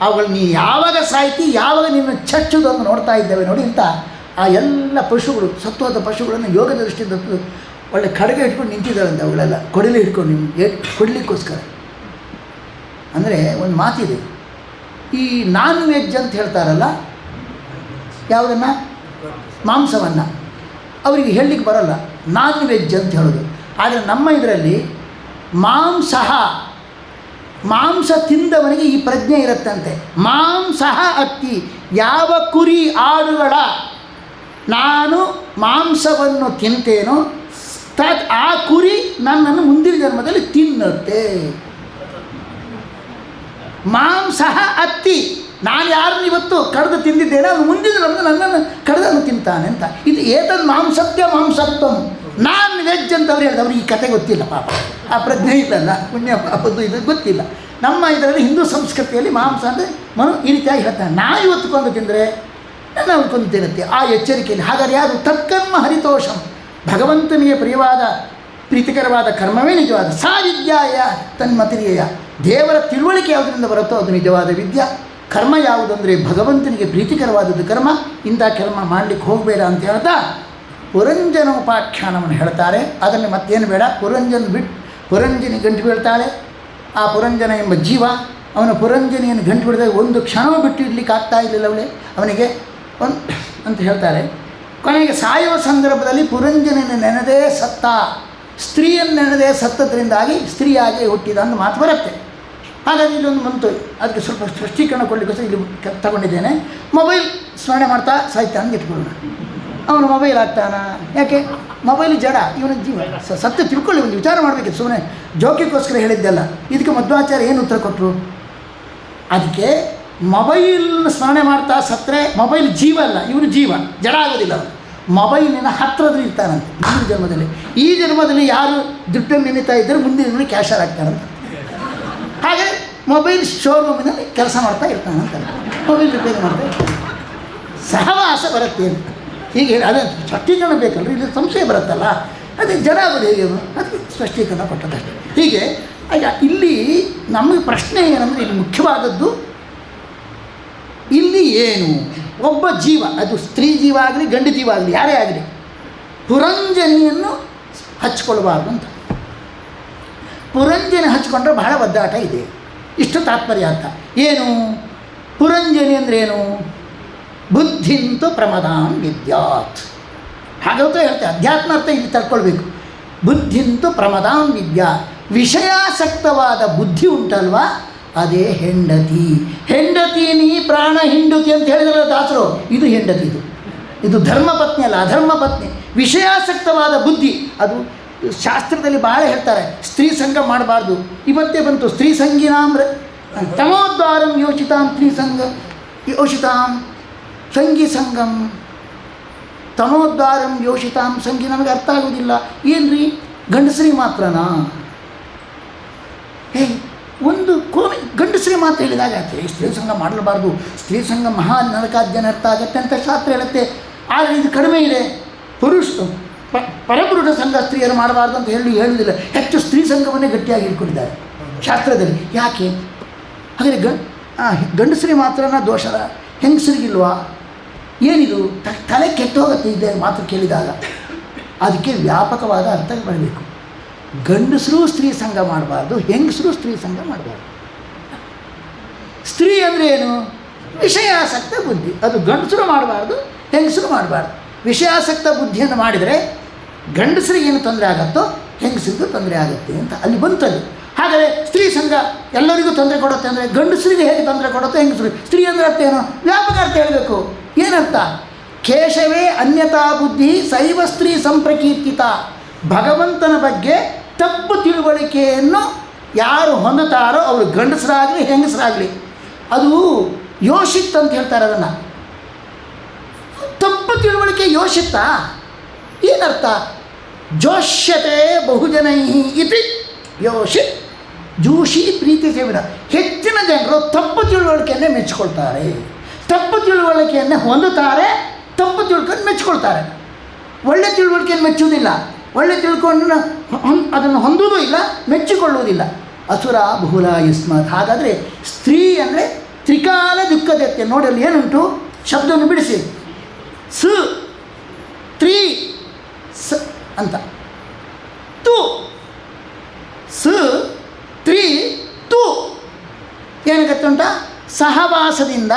Speaker 1: ಅವುಗಳು ನೀ ಯಾವಾಗ ಸಾಯ್ತಿ, ಯಾವಾಗ ನಿನ್ನ ಚಚ್ಚುದನ್ನು ನೋಡ್ತಾ ಇದ್ದೇವೆ ನೋಡಿ ಅಂತ. ಆ ಎಲ್ಲ ಪಶುಗಳು, ಸತ್ವದ ಪಶುಗಳನ್ನು ಯೋಗದ ದೃಷ್ಟಿಯಿಂದ ಒಳ್ಳೆ ಖಡ್ಗೆ ಇಟ್ಕೊಂಡು ನಿಂತಿದ್ದಾವಂತೆ ಅವುಗಳೆಲ್ಲ, ಕೊಡಲಿ ಹಿಡ್ಕೊಂಡು ನಿಮ್ಗೆ ಕೊಡಲಿಕ್ಕೋಸ್ಕರ. ಅಂದರೆ ಒಂದು ಮಾತಿದೆ, ಈ ನಾನ್ ವೆಜ್ ಅಂತ ಹೇಳ್ತಾರಲ್ಲ, ಯಾವುದನ್ನು? ಮಾಂಸವನ್ನು. ಅವರಿಗೆ ಹೇಳಲಿಕ್ಕೆ ಬರೋಲ್ಲ ನಾನ್ ವೆಜ್ ಅಂತ ಹೇಳೋದು. ಆದರೆ ನಮ್ಮ ಇದರಲ್ಲಿ ಮಾಂಸ ತಿಂದವನಿಗೆ ಈ ಪ್ರಜ್ಞೆ ಇರುತ್ತಂತೆ. ಮಾಂಸಃ ಅತ್ತಿ, ಯಾವ ಕುರಿ ಆಡುಗಳ ನಾನು ಮಾಂಸವನ್ನು ತಿಂತೇನೋ ಆ ಕುರಿ ನನ್ನನ್ನು ಮುಂದಿನ ಜನ್ಮದಲ್ಲಿ ತಿನ್ನುತ್ತೆ. ಮಾಂಸಃ ಅತ್ತಿ, ನಾನು ಯಾರನ್ನು ಇವತ್ತು ಕಡ್ದು ತಿಂದಿದ್ದೇನೆ ಅವನು ಮುಂದಿನ ಜನ್ಮದಲ್ಲಿ ನನ್ನನ್ನು ಕಡ್ದನ್ನು ತಿಂತಾನೆ ಅಂತ. ಇದು ಏತದ್ ಮಾಂಸತ್ವಂ ನಾನ್ ವೆಜ್ ಅಂತ ಅವ್ರು ಹೇಳಿದ. ಅವ್ರಿಗೆ ಈ ಕತೆ ಗೊತ್ತಿಲ್ಲ ಪಾಪ, ಆ ಪ್ರಜ್ಞೆ ಇಲ್ಲಲ್ಲ, ಪುಣ್ಯ ಪಾಪದ್ದು ಇದು ಗೊತ್ತಿಲ್ಲ. ನಮ್ಮ ಇದರಲ್ಲಿ ಹಿಂದೂ ಸಂಸ್ಕೃತಿಯಲ್ಲಿ ಮಾಂಸ ಅಂದರೆ ಈ ರೀತಿಯಾಗಿ ಹೇಳ್ತಾನೆ, ನಾಯಿ ಹೊತ್ಕೊಂಡು ತಿಂದರೆ ನನ್ನ ಹೊತ್ಕೊಂಡು ತಿನ್ನುತ್ತೆ. ಆ ಎಚ್ಚರಿಕೆಯಲ್ಲಿ ಹಾಗಾದ್ರೆ ಯಾರು? ತತ್ಕರ್ಮ ಹರಿತೋಷಂ. ಭಗವಂತನಿಗೆ ಪ್ರೀತಿಕರವಾದ ಕರ್ಮವೇ ನಿಜವಾದ. ಸಾ ವಿದ್ಯಾಯ ತನ್ಮತಿರಿಯ. ದೇವರ ತಿಳುವಳಿಕೆ ಯಾವುದರಿಂದ ಬರುತ್ತೋ ಅದು ನಿಜವಾದ ವಿದ್ಯಾ. ಕರ್ಮ ಯಾವುದಂದರೆ ಭಗವಂತನಿಗೆ ಪ್ರೀತಿಕರವಾದದ್ದು ಕರ್ಮ. ಇಂಥ ಕರ್ಮ ಮಾಡಲಿಕ್ಕೆ ಹೋಗಬೇಡ ಅಂತ ಹೇಳ್ತಾ ಪುರಂಜನ ಉಪಾಖ್ಯಾನವನ್ನು ಹೇಳ್ತಾರೆ. ಅದನ್ನು ಮತ್ತೇನು ಬೇಡ, ಪುರಂಜನಿ ಗಂಟು ಬೀಳ್ತಾಳೆ. ಆ ಪುರಂಜನ ಎಂಬ ಜೀವ ಅವನ ಪುರಂಜನಿಯನ್ನು ಗಂಟು ಬಿಡಿದಾಗ ಒಂದು ಕ್ಷಣವೂ ಬಿಟ್ಟು ಇಡ್ಲಿಕ್ಕೆ ಆಗ್ತಾ ಇರಲಿಲ್ಲ ಅವನಿಗೆ ಅಂತ ಹೇಳ್ತಾರೆ. ಕೊನೆಗೆ ಸಾಯುವ ಸಂದರ್ಭದಲ್ಲಿ ಪುರಂಜನಿಯನ್ನು ನೆನೆದೇ ಸತ್ತ, ಸ್ತ್ರೀಯನ್ನು ನೆನೆದೇ ಸತ್ತದ್ರಿಂದಾಗಿ ಸ್ತ್ರೀಯಾಗಿ ಹುಟ್ಟಿದ ಅಂತ ಮಾತು ಬರುತ್ತೆ. ಹಾಗಾಗಿ ಇಲ್ಲೊಂದು ಬಂತು, ಅದಕ್ಕೆ ಸ್ವಲ್ಪ ಸ್ಪಷ್ಟೀಕರಣ ಕೊಡಲಿಕ್ಕೋಸ್ಕರ ಇಲ್ಲಿ ತಗೊಂಡಿದ್ದೇನೆ. ಮೊಬೈಲ್ ಸ್ಮರಣೆ ಮಾಡ್ತಾ ಸಾಯ್ತಾ ಅಂತ ಇಟ್ಕೊಳ್ಳೋಣ. ಅವನು ಮೊಬೈಲ್ ಆಗ್ತಾನ? ಯಾಕೆ? ಮೊಬೈಲ್ ಜಡ, ಇವನ ಜೀವ. ಸತ್ಯ ತಿಳ್ಕೊಳ್ಳಿ, ಒಂದು ವಿಚಾರ ಮಾಡಬೇಕಿತ್ತು. ಸುಮ್ಮನೆ ಜೋಕಿಗೋಸ್ಕರ ಹೇಳಿದ್ದೆಲ್ಲ. ಇದಕ್ಕೆ ಮಧ್ವಾಚಾರ್ಯ ಏನು ಉತ್ತರ ಕೊಟ್ಟರು? ಅದಕ್ಕೆ ಮೊಬೈಲ್ನ ಸ್ಮರಣೆ ಮಾಡ್ತಾ ಸತ್ತರೆ ಮೊಬೈಲ್ ಜೀವ ಅಲ್ಲ, ಇವನು ಜೀವ, ಜಡ ಆಗೋದಿಲ್ಲ. ಅವನು ಮೊಬೈಲಿನ ಹತ್ತಿರದಲ್ಲಿ ಇರ್ತಾನಂತೆ ಮುಂದಿನ ಜನ್ಮದಲ್ಲಿ. ಈ ಜನ್ಮದಲ್ಲಿ ಯಾರು ದುಡ್ಡನ್ನು ನೆನೀತಾ ಇದ್ದರೆ ಮುಂದಿನ ಜನ್ಮದಲ್ಲಿ ಕ್ಯಾಶರ್ ಆಗ್ತಾರಂತ. ಹಾಗೆ ಮೊಬೈಲ್ ಶೋರೂಮಿನಲ್ಲಿ ಕೆಲಸ ಮಾಡ್ತಾ ಇರ್ತಾನಂತ, ಮೊಬೈಲ್ ರಿಪೇರಿ ಮಾಡ್ತಾ ಇರ್ತಾನೆ. ಸಹವಾಸ ಬರುತ್ತೆ ಅಂತ ಹೀಗೆ ಹೇಳಿ. ಅದೇ ಸ್ಪಷ್ಟೀಕರಣ ಬೇಕಲ್ರಿ, ಇಲ್ಲಿ ಸಂಶಯ ಬರುತ್ತಲ್ಲ, ಅದೇ ಜಡ ಆಗೋದು ಹೇಗೆ? ಅದಕ್ಕೆ ಸ್ಪಷ್ಟೀಕರಣ ಕೊಟ್ಟದಷ್ಟೇ. ಹೀಗೆ ಇಲ್ಲಿ ನಮಗೆ ಪ್ರಶ್ನೆ ಏನಂದರೆ, ಇಲ್ಲಿ ಮುಖ್ಯವಾದದ್ದು ಇಲ್ಲಿ ಏನು? ಒಬ್ಬ ಜೀವ, ಅದು ಸ್ತ್ರೀ ಜೀವ ಆಗಲಿ ಗಂಡು ಜೀವ ಆಗಲಿ ಯಾರೇ ಆಗಲಿ, ಪುರಂಜನಿಯನ್ನು ಹಚ್ಕೊಳ್ಬಾರ್ದು ಅಂತ. ಪುರಂಜನಿ ಹಚ್ಕೊಂಡ್ರೆ ಬಹಳ ಒದ್ದಾಟ ಇದೆ, ಇಷ್ಟು ತಾತ್ಪರ್ಯ ಅಂತ. ಏನು ಪುರಂಜನಿ ಅಂದ್ರೇನು? ಬುದ್ಧಿಂತು ಪ್ರಮದಾಂ ವಿದ್ಯಾತ್. ಹಾಗಂತ ಹೇಳ್ತೇವೆ, ಅಧ್ಯಾತ್ಮ ಅರ್ಥ ಇಲ್ಲಿ ತಳ್ಕೊಳ್ಬೇಕು. ಬುದ್ಧಿಂತು ಪ್ರಮದಾಂ ವಿದ್ಯಾ, ವಿಷಯಾಸಕ್ತವಾದ ಬುದ್ಧಿ ಉಂಟಲ್ವಾ, ಅದೇ ಹೆಂಡತಿ. ಹೆಂಡತಿ ನೀ ಪ್ರಾಣ ಹಿಂಡುತಿ ಅಂತ ಹೇಳಿದ್ರೆ ದಾಸರು, ಇದು ಹೆಂಡತಿ, ಇದು ಧರ್ಮಪತ್ನಿ ಅಲ್ಲ, ಅಧರ್ಮಪತ್ನಿ. ವಿಷಯಾಸಕ್ತವಾದ ಬುದ್ಧಿ, ಅದು ಶಾಸ್ತ್ರದಲ್ಲಿ ಬಹಳ ಹೇಳ್ತಾರೆ, ಸ್ತ್ರೀ ಸಂಘ ಮಾಡಬಾರ್ದು. ಇವತ್ತೇ ಬಂತು, ಸ್ತ್ರೀ ಸಂಗಿನಾಂ ತಮೋದ್ವಾರಂ ಯೋಚಿತಾಂ ಸ್ತ್ರೀ ಸಂಘ ಯೋಷಿತಾಂ ಸಂಗಿ ಸಂಗಂ ತಮೋದ್ವಾರಂ ಯೋಷಿತಾಂ ಸಂಗಿ. ನಮಗೆ ಅರ್ಥ ಆಗೋದಿಲ್ಲ, ಏನ್ರಿ ಗಂಡಸರಿ ಮಾತ್ರನಾ? ಒಂದು ಗಂಡಸರಿ ಮಾತ್ರ ಹೇಳಿದಾಗತ್ತೆ ಸ್ತ್ರೀ ಸಂಘ ಮಾಡಲಬಾರ್ದು, ಸ್ತ್ರೀ ಸಂಘ ಮಹಾ ನರಕಾದ್ಯ ನರ್ಥ ಆಗತ್ತೆ ಅಂತ ಶಾಸ್ತ್ರ ಹೇಳುತ್ತೆ. ಆದರೆ ಇದು ಕಡಿಮೆ ಇದೆ. ಪರಪುರುಷ ಸಂಘ ಸ್ತ್ರೀಯರು ಮಾಡಬಾರ್ದು ಅಂತ ಹೇಳುವುದಿಲ್ಲ. ಹೆಚ್ಚು ಸ್ತ್ರೀ ಸಂಘವನ್ನೇ ಗಟ್ಟಿಯಾಗಿ ಇಟ್ಕೊಂಡಿದ್ದಾರೆ ಶಾಸ್ತ್ರದಲ್ಲಿ. ಯಾಕೆ? ಹಾಗೆ ಗಂಡಸರಿ ಮಾತ್ರನ ದೋಷದ, ಹೆಂಗಸರಿಗಿಲ್ವಾ? ಏನಿದು? ತಲೆ ಕೆಟ್ಟೋಗುತ್ತೆ ಇದೆ ಮಾತು ಕೇಳಿದಾಗ. ಅದಕ್ಕೆ ವ್ಯಾಪಕವಾದ ಅರ್ಥ ಬರಬೇಕು. ಗಂಡಸರು ಸ್ತ್ರೀ ಸಂಘ ಮಾಡಬಾರ್ದು, ಹೆಂಗಸರು ಸ್ತ್ರೀ ಸಂಘ ಮಾಡಬಾರ್ದು. ಸ್ತ್ರೀ ಅಂದರೆ ಏನು? ವಿಷಯಾಸಕ್ತ ಬುದ್ಧಿ. ಅದು ಗಂಡಸರು ಮಾಡಬಾರ್ದು, ಹೆಂಗಸರು ಮಾಡಬಾರ್ದು. ವಿಷಯಾಸಕ್ತ ಬುದ್ಧಿಯನ್ನು ಮಾಡಿದರೆ ಗಂಡಸರಿಗೆ ಏನು ತೊಂದರೆ ಆಗುತ್ತೋ ಹೆಂಗಸರಿಗೂ ತೊಂದರೆ ಆಗುತ್ತೆ ಅಂತ ಅಲ್ಲಿ ಬಂತಲ್ಲಿ. ಹಾಗಾದರೆ ಸ್ತ್ರೀ ಸಂಘ ಎಲ್ಲರಿಗೂ ತೊಂದರೆ ಕೊಡುತ್ತೆ ಅಂದರೆ ಗಂಡಸರಿಗೆ ಹೇಗೆ ತೊಂದರೆ ಕೊಡುತ್ತೋ ಹೆಂಗಸರಿಗೆ? ಸ್ತ್ರೀ ಅಂದರೆ ಅರ್ಥ ಏನು? ವ್ಯಾಪಕ ಅರ್ಥ ಹೇಳಬೇಕು. ಏನರ್ಥ? ಕೇಶವೇ ಅನ್ಯತಾ ಬುದ್ಧಿ ಸೈವ ಸ್ತ್ರೀ ಸಂಪ್ರಕೀರ್ತಿತ. ಭಗವಂತನ ಬಗ್ಗೆ ತಪ್ಪು ತಿಳುವಳಿಕೆಯನ್ನು ಯಾರು ಹೊಂದುತ್ತಾರೋ ಅವರು ಗಂಡಸರಾಗಲಿ ಹೆಂಗಸರಾಗಲಿ, ಅದು ಯೋಷಿತ್ ಅಂತ ಹೇಳ್ತಾರೆ. ಅದನ್ನು ತಪ್ಪು ತಿಳುವಳಿಕೆ ಯೋಷಿತ್ತ. ಏನರ್ಥ? ಜೋಷ್ಯತೆ ಬಹುಜನೈ ಇತಿ ಯೋಷಿತ್. ಜೂಷಿ ಪ್ರೀತಿ ಸೇವಿನ. ಹೆಚ್ಚಿನ ಜನರು ತಪ್ಪು ತಿಳುವಳಿಕೆಯನ್ನೇ ಮೆಚ್ಚಿಕೊಳ್ತಾರೆ, ತಪ್ಪು ತಿಳುವಳಿಕೆಯನ್ನು ಹೊಂದುತ್ತಾರೆ, ತಪ್ಪು ತಿಳ್ಕೊಂಡು ಮೆಚ್ಚಿಕೊಳ್ತಾರೆ. ಒಳ್ಳೆ ತಿಳುವಳಿಕೆಯನ್ನು ಮೆಚ್ಚುವುದಿಲ್ಲ, ಒಳ್ಳೆ ತಿಳ್ಕೊಂಡು ಅದನ್ನು ಹೊಂದುವುದೂ ಇಲ್ಲ, ಮೆಚ್ಚಿಕೊಳ್ಳುವುದಿಲ್ಲ. ಅಸುರ ಬಹುಲ ಯಸ್ಮಾತ್. ಹಾಗಾದರೆ ಸ್ತ್ರೀ ಅಂದರೆ ತ್ರಿಕಾಲ ದುಃಖದತ್ತೆ. ನೋಡಿ ಅಲ್ಲಿ ಏನುಂಟು? ಶಬ್ದವನ್ನು ಬಿಡಿಸಿ. ಸ್ ತ್ರೀ ಸ ಅಂತ, ತು ಸ್ ತ್ರೀ ತು. ಏನಾಗತ್ತೆ ಉಂಟ? ಸಹವಾಸದಿಂದ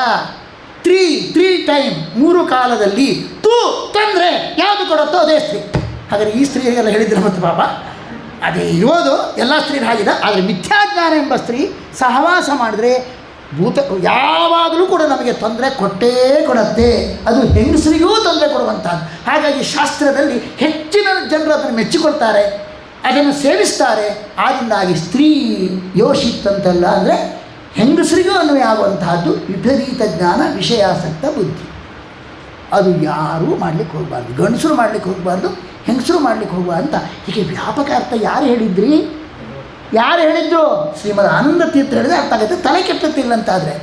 Speaker 1: ತ್ರೀ ಟೈಮ್, 3 ಕಾಲದಲ್ಲಿ ತು ತಂದರೆ ಯಾವುದು ಕೊಡುತ್ತೋ ಅದೇ ಸ್ತ್ರೀ. ಹಾಗಾದರೆ ಈ ಸ್ತ್ರೀಯರಿಗೆಲ್ಲ ಹೇಳಿದ್ರೆ ಮತ್ತು ಪಾಪ ಅದೇ ಇರೋದು ಎಲ್ಲ ಸ್ತ್ರೀರು ಹಾಗಿದೆ. ಆದರೆ ಮಿಥ್ಯಾಜ್ಞಾನ ಎಂಬ ಸ್ತ್ರೀ ಸಹವಾಸ ಮಾಡಿದರೆ ಯಾವಾಗಲೂ ಕೂಡ ನಮಗೆ ತೊಂದರೆ ಕೊಟ್ಟೇ ಕೊಡುತ್ತೆ. ಅದು ಹೆಂಗಸರಿಗೂ ತೊಂದರೆ ಕೊಡುವಂಥದ್ದು. ಹಾಗಾಗಿ ಶಾಸ್ತ್ರದಲ್ಲಿ ಹೆಚ್ಚಿನ ಜನರು ಅದನ್ನು ಮೆಚ್ಚಿಕೊಳ್ತಾರೆ, ಅದನ್ನು ಸೇವಿಸ್ತಾರೆ. ಆದ್ದರಿಂದಾಗಿ ಸ್ತ್ರೀ ಯೋಷಿತ್ ಅಂತಲ್ಲ, ಅಂದರೆ ಹೆಂಗಸರಿಗೂ ಅನ್ವಯ ಆಗುವಂತಹದ್ದು ವಿಪರೀತ ಜ್ಞಾನ, ವಿಷಯಾಸಕ್ತ ಬುದ್ಧಿ. ಅದು ಯಾರೂ ಮಾಡಲಿಕ್ಕೆ ಹೋಗಬಾರ್ದು. ಗಂಡಸರು ಮಾಡಲಿಕ್ಕೆ ಹೋಗಬಾರ್ದು, ಹೆಂಗಸರು ಮಾಡಲಿಕ್ಕೆ ಹೋಗಬಾರ್ದು ಅಂತ. ಹೀಗೆ ವ್ಯಾಪಕ ಅರ್ಥ ಯಾರು ಹೇಳಿದ್ರಿ? ಯಾರು ಹೇಳಿದ್ರು? ಶ್ರೀಮದ್ ಆನಂದ ತೀರ್ಥ ಹೇಳಿದ್ರೆ ಅರ್ಥ ಆಗುತ್ತೆ. ತಲೆ ಕೆಟ್ಟತ್ತಿಲ್ಲ ಅಂತಾದರೆ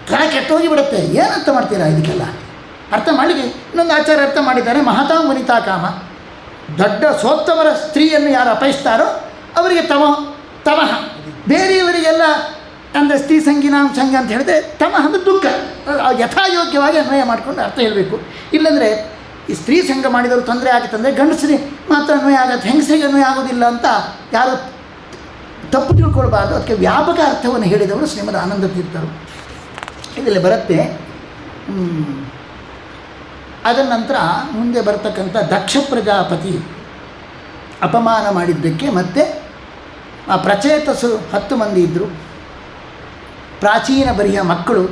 Speaker 1: ತಲೆ ಕೆಟ್ಟೋಗಿ ಬಿಡುತ್ತೆ. ಏನು ಅರ್ಥ ಮಾಡ್ತೀರಾ ಇದಕ್ಕೆಲ್ಲ? ಅರ್ಥ ಮಾಡಲಿಕ್ಕೆ ಇನ್ನೊಂದು ಆಚಾರ್ಯ ಅರ್ಥ ಮಾಡಿದ್ದಾರೆ. ಮಹತಾಂ ವನಿತಾ ಕಾಮ. ದೊಡ್ಡ ಸೋತ್ತಮರ ಸ್ತ್ರೀಯನ್ನು ಯಾರು ಅಪಯಿಸ್ತಾರೋ ಅವರಿಗೆ ತಮಃ. ಬೇರೆಯವರಿಗೆಲ್ಲ ಅಂದರೆ ಸ್ತ್ರೀ ಸಂಗಿನಾಂ ಸಂಘ ಅಂತ ಹೇಳಿದ್ರೆ ತಮಃ ಅಂದರೆ ದುಃಖ. ಯಥಾಯೋಗ್ಯವಾಗಿ ಅನ್ವಯ ಮಾಡಿಕೊಂಡು ಅರ್ಥ ಹೇಳಬೇಕು. ಇಲ್ಲಾಂದರೆ ಈ ಸ್ತ್ರೀ ಸಂಘ ಮಾಡಿದವರು ತೊಂದರೆ ಆಗುತ್ತೆ ಅಂದರೆ ಗಂಡಸರಿಗೆ ಮಾತ್ರ ಅನ್ವಯ ಆಗುತ್ತೆ, ಹೆಂಗಸರಿಗೆ ಅನ್ವಯ ಆಗೋದಿಲ್ಲ ಅಂತ ಯಾರು ತಪ್ಪು ತಿಳ್ಕೊಳ್ಬಾರ್ದು. ಅದಕ್ಕೆ ವ್ಯಾಪಕ ಅರ್ಥವನ್ನು ಹೇಳಿದವರು ಶ್ರೀಮದ್ ಆನಂದ ತೀರ್ಥರು. ಇದರಲ್ಲಿ ಬರುತ್ತೆ. ಅದರ ನಂತರ ಮುಂದೆ ಬರ್ತಕ್ಕಂಥ ದಕ್ಷ ಪ್ರಜಾಪತಿ ಅಪಮಾನ ಮಾಡಿದ್ದಕ್ಕೆ ಮತ್ತೆ ಆ ಪ್ರಚೇತಸರು 10 ಮಂದಿ ಇದ್ದರು. ಪ್ರಾಚೀನ ಬರಿಯ ಮಕ್ಕಳು.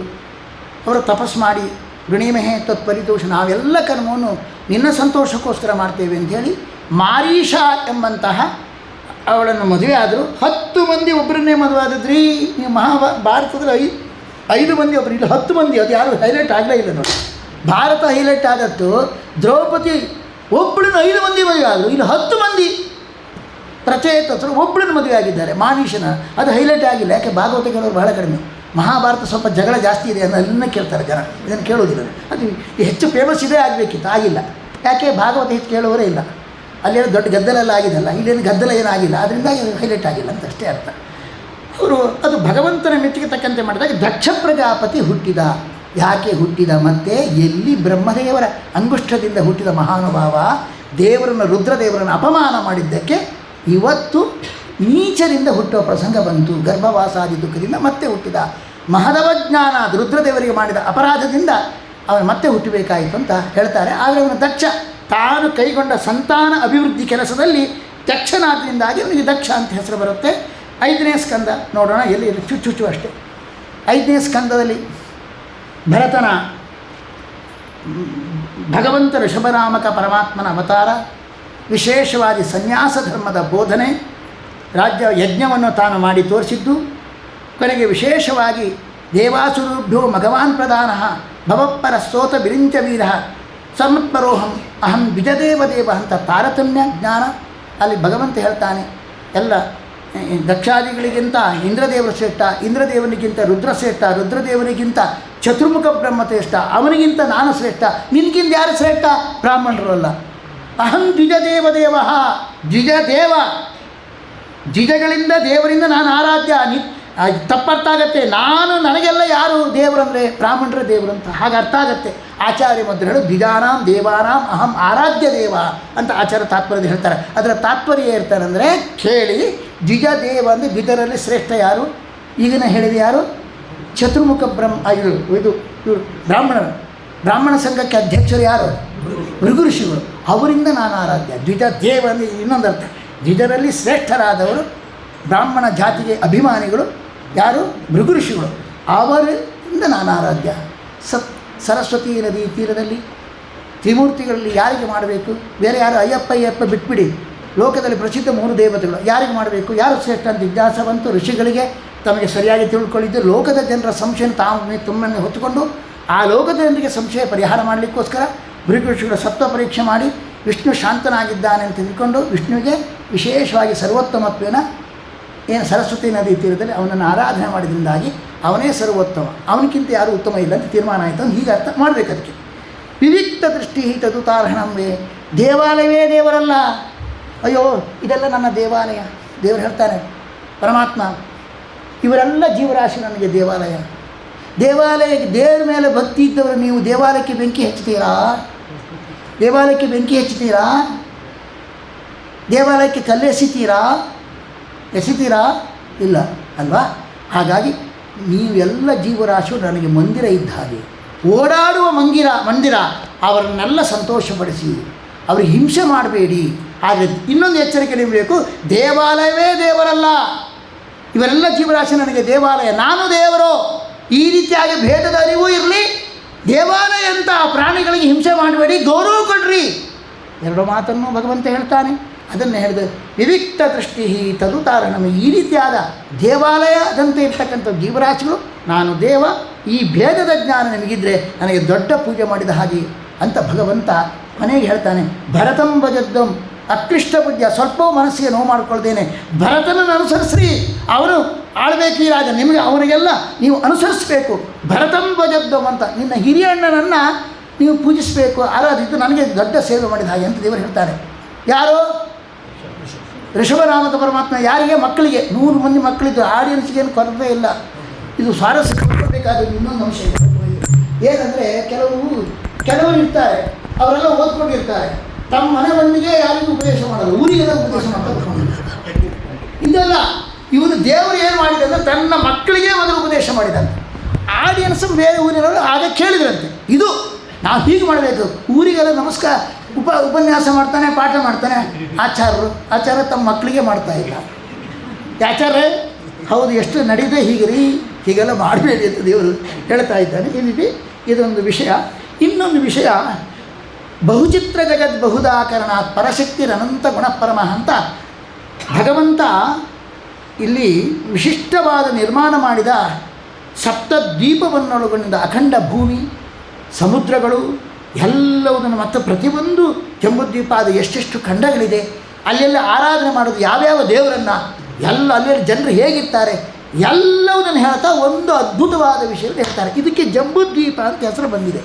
Speaker 1: ಅವರು ತಪಸ್ಸು ಮಾಡಿ ಗೃಣೀಮಹೇ ತತ್ಪರಿತೋಷ, ನಾವೆಲ್ಲ ಕರ್ಮವನ್ನು ನಿನ್ನ ಸಂತೋಷಕ್ಕೋಸ್ಕರ ಮಾಡ್ತೇವೆ ಅಂಥೇಳಿ ಮಾರೀಷ ಎಂಬಂತಹ ಅವಳನ್ನು ಮದುವೆ ಆದರು. 10 ಮಂದಿ ಒಬ್ಬರನ್ನೇ ಮದುವೆ ಆದದ್ರಿ. ನೀವು ಭಾರತದಲ್ಲಿ 5 ಮಂದಿ ಒಬ್ಬರು, ಇಲ್ಲಿ 10 ಮಂದಿ. ಅದು ಯಾರು ಹೈಲೈಟ್ ಆಗಲೇ ಇಲ್ಲ ನೋಡಿ. ಭಾರತ ಹೈಲೈಟ್ ಆದದ್ದು ದ್ರೌಪದಿ ಒಬ್ಬಳನ್ನು 5 ಮಂದಿ ಮದುವೆ ಆದರು. ಇಲ್ಲಿ 10 ಮಂದಿ ಪ್ರಚೇತಸರು ಒಬ್ಬಳನ್ನು ಮದುವೆ ಆಗಿದ್ದಾರೆ. ಮಾರೀಷನ ಅದು ಹೈಲೈಟ್ ಆಗಿಲ್ಲ. ಯಾಕೆ ಭಾಗವತ ಕೇಳೋರು ಬಹಳ ಕಡಿಮೆ. ಮಹಾಭಾರತ ಸ್ವಲ್ಪ ಜಗಳ ಜಾಸ್ತಿ ಇದೆ ಅದನ್ನ ಕೇಳ್ತಾರೆ ಜನ, ಇದನ್ನು ಕೇಳೋದಿಲ್ಲ. ಅದು ಹೆಚ್ಚು ಫೇಮಸ್ ಇದೆ ಆಗಬೇಕಿತ್ತು, ಆಗಿಲ್ಲ. ಯಾಕೆ ಭಾಗವತ ಹೆಚ್ಚು ಕೇಳೋರೇ ಇಲ್ಲ. ಅಲ್ಲೇನು ದೊಡ್ಡ ಗದ್ದಲೆಲ್ಲ ಆಗಿದೆಲ್ಲ, ಇಲ್ಲೇನು ಗದ್ದಲ ಏನಾಗಿಲ್ಲ, ಅದರಿಂದಾಗಿ ಹೈಲೈಟ್ ಆಗಿಲ್ಲ ಅಂತ ಅಷ್ಟೇ ಅರ್ಥ. ಅವರು ಅದು ಭಗವಂತನ ಮೆಚ್ಚಿಗೆ ತಕ್ಕಂತೆ ಮಾಡಿದಾಗ ದಕ್ಷ ಪ್ರಜಾಪತಿ ಹುಟ್ಟಿದ. ಯಾಕೆ ಹುಟ್ಟಿದ? ಮತ್ತು ಎಲ್ಲಿ ಬ್ರಹ್ಮದೇವರ ಅಂಗುಷ್ಠದಿಂದ ಹುಟ್ಟಿದ ಮಹಾನುಭಾವ ದೇವರನ್ನು, ರುದ್ರದೇವರನ್ನು ಅಪಮಾನ ಮಾಡಿದ್ದಕ್ಕೆ ಇವತ್ತು ನೀಚರಿಂದ ಹುಟ್ಟುವ ಪ್ರಸಂಗ ಬಂತು. ಗರ್ಭವಾಸಾದಿ ದುಃಖದಿಂದ ಮತ್ತೆ ಹುಟ್ಟಿದ. ಮಹದವಜ್ಞಾನ ರುದ್ರದೇವರಿಗೆ ಮಾಡಿದ ಅಪರಾಧದಿಂದ ಅವನು ಮತ್ತೆ ಹುಟ್ಟಬೇಕಾಯಿತು ಅಂತ ಹೇಳ್ತಾರೆ. ಆದರೆ ಅವನು ದಕ್ಷ, ತಾನು ಕೈಗೊಂಡ ಸಂತಾನ ಅಭಿವೃದ್ಧಿ ಕೆಲಸದಲ್ಲಿ ದಕ್ಷನಾದ್ರಿಂದಾಗಿ ಅವನಿಗೆ ದಕ್ಷ ಅಂತ ಹೆಸರು ಬರುತ್ತೆ. 5ನೇ ಸ್ಕಂದ ನೋಡೋಣ, ಎಲ್ಲಿ ಚುಚ್ಚು ಅಷ್ಟೇ. 5ನೇ ಸ್ಕಂದದಲ್ಲಿ ಭರತನ ಭಗವಂತ ಋಷಭನಾಮಕ ಪರಮಾತ್ಮನ ಅವತಾರ, ವಿಶೇಷವಾಗಿ ಸನ್ಯಾಸ ಧರ್ಮದ ಬೋಧನೆ, ರಾಜ್ಯ ಯಜ್ಞವನ್ನು ತಾನು ಮಾಡಿ ತೋರಿಸಿದ್ದು, ಕೊನೆಗೆ ವಿಶೇಷವಾಗಿ ದೇವಾಸುರುಭ್ಯೋ ಭಗವಾನ್ ಪ್ರಧಾನ ಭವಪ್ಪರ ಸ್ತೋತ ಬಿರಿಂಚ ವೀರ ಸಮತ್ಪರೋಹಂ ಅಹಂ ದ್ವಿಜದೇವದೇವ ಅಂತ ತಾರತಮ್ಯ ಜ್ಞಾನ ಅಲ್ಲಿ ಭಗವಂತ ಹೇಳ್ತಾನೆ. ಎಲ್ಲ ದಕ್ಷಾದಿಗಳಿಗಿಂತ ಇಂದ್ರದೇವರು ಶ್ರೇಷ್ಠ, ಇಂದ್ರದೇವನಿಗಿಂತ ರುದ್ರ ಶ್ರೇಷ್ಠ, ರುದ್ರದೇವನಿಗಿಂತ ಚತುರ್ಮುಖ ಬ್ರಹ್ಮ ಶ್ರೇಷ್ಠ, ಅವನಿಗಿಂತ ನಾನು ಶ್ರೇಷ್ಠ, ನಿನಗಿಂತ ಯಾರು ಶ್ರೇಷ್ಠ? ಬ್ರಾಹ್ಮಣರು ಅಲ್ಲ. ಅಹಂ ದ್ವಿಜದೇವದೇವ, ದ್ವಿಜದೇವ, ದ್ವಿಜಗಳಿಂದ ದೇವರಿಂದ ನಾನು ಆರಾಧ್ಯ. ತಪ್ಪರ್ಥ ಆಗತ್ತೆ. ನನಗೆಲ್ಲ ಯಾರು ದೇವರಂದರೆ ಬ್ರಾಹ್ಮಣರ ದೇವರು ಅಂತ ಹಾಗೆ ಅರ್ಥ ಆಗತ್ತೆ. ಆಚಾರ್ಯ ಮೊದಲು ದ್ವಿಜಾನಾಂ ದೇವಾನಾಂ ಅಹಂ ಆರಾಧ್ಯ ದೇವ ಅಂತ ಆಚಾರ್ಯ ತಾತ್ಪರ್ಯದಲ್ಲಿ ಹೇಳ್ತಾರೆ. ಅದರ ತಾತ್ಪರ್ಯ ಇರ್ತಾರಂದರೆ ಕೇಳಿ, ದ್ವಿಜ ದೇವ ಅಂದರೆ ದ್ವಿಜರಲ್ಲಿ ಶ್ರೇಷ್ಠ ಯಾರು? ಈಗಿನ ಹೇಳಿದ ಯಾರು? ಚತುರ್ಮುಖ ಇದು ಬ್ರಾಹ್ಮಣರು. ಬ್ರಾಹ್ಮಣ ಸಂಘಕ್ಕೆ ಅಧ್ಯಕ್ಷರು ಯಾರು? ಭೃಗು ಋಷಿಗಳು. ಅವರಿಂದ ನಾನು ಆರಾಧ್ಯ. ದ್ವಿಜ ದೇವ ಅಂದರೆ ಇನ್ನೊಂದು ಅರ್ಥ. ದ್ವಿಜರಲ್ಲಿ ಶ್ರೇಷ್ಠರಾದವರು ಬ್ರಾಹ್ಮಣ ಜಾತಿಗೆ ಅಭಿಮಾನಿಗಳು ಯಾರು? ಭೃಗು ಋಷಿಗಳು. ಅವರಿಂದ ನಾನು ಆರಾಧ್ಯ. ಸರಸ್ವತಿ ನದಿ ತೀರದಲ್ಲಿ ತ್ರಿಮೂರ್ತಿಗಳಲ್ಲಿ ಯಾರಿಗೆ ಮಾಡಬೇಕು? ಬೇರೆ ಯಾರು? ಅಯ್ಯಪ್ಪ ಬಿಟ್ಬಿಡಿ. ಲೋಕದಲ್ಲಿ ಪ್ರಸಿದ್ಧ 3 ದೇವತೆಗಳು ಯಾರಿಗೆ ಮಾಡಬೇಕು? ಯಾರು ಶ್ರೇಷ್ಠ ಅಂತ ಜಿಜ್ಞಾಸ ಬಂತು. ಋಷಿಗಳಿಗೆ ತಮಗೆ ಸರಿಯಾಗಿ ತಿಳ್ಕೊಳ್ಳಿದ್ದು ಲೋಕದ ಜನರ ಸಂಶಯ ತಮ್ಮನ್ನು ಹೊತ್ತುಕೊಂಡು ಆ ಲೋಕದ ಜನರಿಗೆ ಸಂಶಯ ಪರಿಹಾರ ಮಾಡಲಿಕ್ಕೋಸ್ಕರ ಭೃಗು ಋಷಿಗಳು ಸತ್ವ ಪರೀಕ್ಷೆ ಮಾಡಿ ವಿಷ್ಣು ಶಾಂತನಾಗಿದ್ದಾನೆ ಅಂತ ತಿಳ್ಕೊಂಡು ವಿಷ್ಣುವಿಗೆ ವಿಶೇಷವಾಗಿ ಸರ್ವೋತ್ತಮತ್ವೇನ ಏನು ಸರಸ್ವತಿ ನದಿ ತೀರದಲ್ಲಿ ಅವನನ್ನು ಆರಾಧನೆ ಮಾಡಿದ್ರಿಂದಾಗಿ ಅವನೇ ಸರ್ವೋತ್ತಮ, ಅವನಿಗಿಂತ ಯಾರೂ ಉತ್ತಮ ಇಲ್ಲ ಅಂತ ತೀರ್ಮಾನ ಆಯಿತು ಅಂತ ಹೀಗೆ ಅರ್ಥ ಮಾಡಬೇಕು. ಅದಕ್ಕೆ ವಿವಿಕ್ತ ದೃಷ್ಟಿ ತದುತಾರ್ಹಣಂಬೆ. ದೇವಾಲಯವೇ ದೇವರಲ್ಲ. ಅಯ್ಯೋ ಇದೆಲ್ಲ ನನ್ನ ದೇವಾಲಯ. ದೇವರು ಹೇಳ್ತಾನೆ ಪರಮಾತ್ಮ, ಇವರೆಲ್ಲ ಜೀವರಾಶಿ ನನಗೆ ದೇವಾಲಯ. ದೇವಾಲಯಕ್ಕೆ ದೇವರ ಮೇಲೆ ಭಕ್ತಿ ಇದ್ದವರು ನೀವು ದೇವಾಲಯಕ್ಕೆ ಬೆಂಕಿ ಹಚ್ತೀರಾ? ದೇವಾಲಯಕ್ಕೆ ಬೆಂಕಿ ಹಚ್ತೀರಾ? ದೇವಾಲಯಕ್ಕೆ ಕಲ್ಲೆಸಿತೀರಾ? ಎಸಿತೀರಾ? ಇಲ್ಲ ಅಲ್ವಾ? ಹಾಗಾಗಿ ನೀವೆಲ್ಲ ಜೀವರಾಶಿಗಳು ನನಗೆ ಮಂದಿರ ಇದ್ದ ಹಾಗೆ. ಓಡಾಡುವ ಮಂದಿರ ಅವರನ್ನೆಲ್ಲ ಸಂತೋಷಪಡಿಸಿ, ಅವ್ರಿಗೆ ಹಿಂಸೆ ಮಾಡಬೇಡಿ. ಆದರೆ ಇನ್ನೊಂದು ಎಚ್ಚರಿಕೆ ನೀಡಬೇಕು, ದೇವಾಲಯವೇ ದೇವರಲ್ಲ. ಇವರೆಲ್ಲ ಜೀವರಾಶಿ ನನಗೆ ದೇವಾಲಯ, ನಾನು ದೇವರು. ಈ ರೀತಿಯಾಗಿ ಭೇದದ ಅರಿವು ಇರಲಿ. ದೇವಾಲಯ ಅಂತ ಪ್ರಾಣಿಗಳಿಗೆ ಹಿಂಸೆ ಮಾಡಬೇಡಿ, ಗೌರವ ಕೊಡ್ರಿ. 2 ಮಾತನ್ನು ಭಗವಂತ ಹೇಳ್ತಾನೆ. ಅದನ್ನು ಹೇಳಿದೆ, ವಿವಿಕ್ತ ದೃಷ್ಟಿ ತದುತಾರಣಮ. ಈ ರೀತಿಯಾದ ದೇವಾಲಯದಂತೆ ಇರ್ತಕ್ಕಂಥ ಜೀವರಾಶಿಗಳು ನಾನು ದೇವ, ಈ ಭೇದದ ಜ್ಞಾನ ನಿಮಗಿದ್ದರೆ ನನಗೆ ದೊಡ್ಡ ಪೂಜೆ ಮಾಡಿದ ಹಾಗೆ ಅಂತ ಭಗವಂತ ಕೊನೆಗೆ ಹೇಳ್ತಾನೆ. ಭರತಂ ಭಜದ್ದಂ ಅಕೃಷ್ಟ ಪೂಜ್ಯ. ಸ್ವಲ್ಪವೂ ಮನಸ್ಸಿಗೆ ನೋವು ಮಾಡ್ಕೊಳ್ತೇನೆ. ಭರತನನ್ನು ಅನುಸರಿಸ್ರಿ, ಅವನು ಆಳ್ಬೇಕು ಈ ರಾಜ. ನಿಮಗೆ ಅವನಿಗೆಲ್ಲ ನೀವು ಅನುಸರಿಸಬೇಕು. ಭರತಂ ಭಜದ್ದಂ ಅಂತ ನಿನ್ನ ಹಿರಿಯ ಅಣ್ಣನನ್ನು ನೀವು ಪೂಜಿಸಬೇಕು, ಆರಾಧಿತು ನನಗೆ ದೊಡ್ಡ ಸೇವೆ ಮಾಡಿದ ಹಾಗೆ ಅಂತ ದೇವರು ಹೇಳ್ತಾರೆ. ಯಾರು? ಋಷಭನಾಮಕ ಪರಮಾತ್ಮ. ಯಾರಿಗೆ? ಮಕ್ಕಳಿಗೆ. 100 ಮಂದಿ ಮಕ್ಕಳಿದ್ದು. ಆಡಿಯನ್ಸ್ಗೇನು ಕೊರತೆ ಇಲ್ಲ. ಇದು ಸ್ವಾರಸ್ಯ ಕೊಡಬೇಕಾದ ಇನ್ನೊಂದು ಅಂಶ ಇದೆ. ಏನಂದರೆ ಕೆಲವರು ಇರ್ತಾರೆ, ಅವರೆಲ್ಲ ಓದ್ಕೊಂಡಿರ್ತಾರೆ, ತಮ್ಮ ಮನೆ ಮಂದಿಗೆ ಯಾರಿಗೂ ಉಪದೇಶ ಮಾಡೋದು, ಊರಿಗೆಲ್ಲ ಉಪದೇಶ ಮಾಡ್ಕೊಂಡು ಇದೆಲ್ಲ. ಇವನು ದೇವರು ಏನು ಮಾಡಿದೆ ಅಂದರೆ ತನ್ನ ಮಕ್ಕಳಿಗೆ ಮೊದಲು ಉಪದೇಶ ಮಾಡಿದಂತೆ. ಆಡಿಯನ್ಸ್ ಬೇರೆ ಊರಿನವರು ಆಗ ಕೇಳಿದ್ರಂತೆ, ಇದು ನಾವು ಹೀಗೆ ಮಾಡಬೇಕು. ಊರಿಗೆಲ್ಲ ನಮಸ್ಕಾರ ಉಪನ್ಯಾಸ ಮಾಡ್ತಾನೆ, ಪಾಠ ಮಾಡ್ತಾನೆ ಆಚಾರ್ಯ ತಮ್ಮ ಮಕ್ಕಳಿಗೆ ಮಾಡ್ತಾಯಿಲ್ಲ. ಆಚಾರ್ಯ ಹೌದು, ಎಷ್ಟು ನಡೀದೆ ಹೀಗೆ ರೀ, ಹೀಗೆಲ್ಲ ಮಾಡಬೇಡಿ ಅಂತ ದೇವರು ಹೇಳ್ತಾ ಇದ್ದಾನೆ. ಈ ರೀತಿ ಇದೊಂದು ವಿಷಯ. ಇನ್ನೊಂದು ವಿಷಯ, ಬಹುಚಿತ್ರ ಜಗದ್ ಬಹುದಾಕರಣಾತ್ ಪರಶಕ್ತಿರನಂತ ಗುಣಪರಮಃ ಅಂತ ಭಗವಂತ ಇಲ್ಲಿ ವಿಶಿಷ್ಟವಾದ ನಿರ್ಮಾಣ ಮಾಡಿದ ಸಪ್ತದ್ವೀಪವನ್ನೊಳಗೊಂಡ ಅಖಂಡ ಭೂಮಿ, ಸಮುದ್ರಗಳು ಎಲ್ಲವುದನ್ನು ಮತ್ತು ಪ್ರತಿಯೊಂದು ಜಂಬೂದ್ವೀಪ ಅದು ಎಷ್ಟೆಷ್ಟು ಖಂಡಗಳಿದೆ, ಅಲ್ಲೆಲ್ಲ ಆರಾಧನೆ ಮಾಡೋದು ಯಾವ್ಯಾವ ದೇವರನ್ನು, ಅಲ್ಲೆಲ್ಲ ಜನರು ಹೇಗಿರ್ತಾರೆ ಎಲ್ಲವುದನ್ನು ಹೇಳ್ತಾ ಒಂದು ಅದ್ಭುತವಾದ ವಿಷಯವನ್ನು ಹೇಳ್ತಾರೆ. ಇದಕ್ಕೆ ಜಂಬೂದ್ವೀಪ ಅಂತ ಹೆಸರು ಬಂದಿದೆ.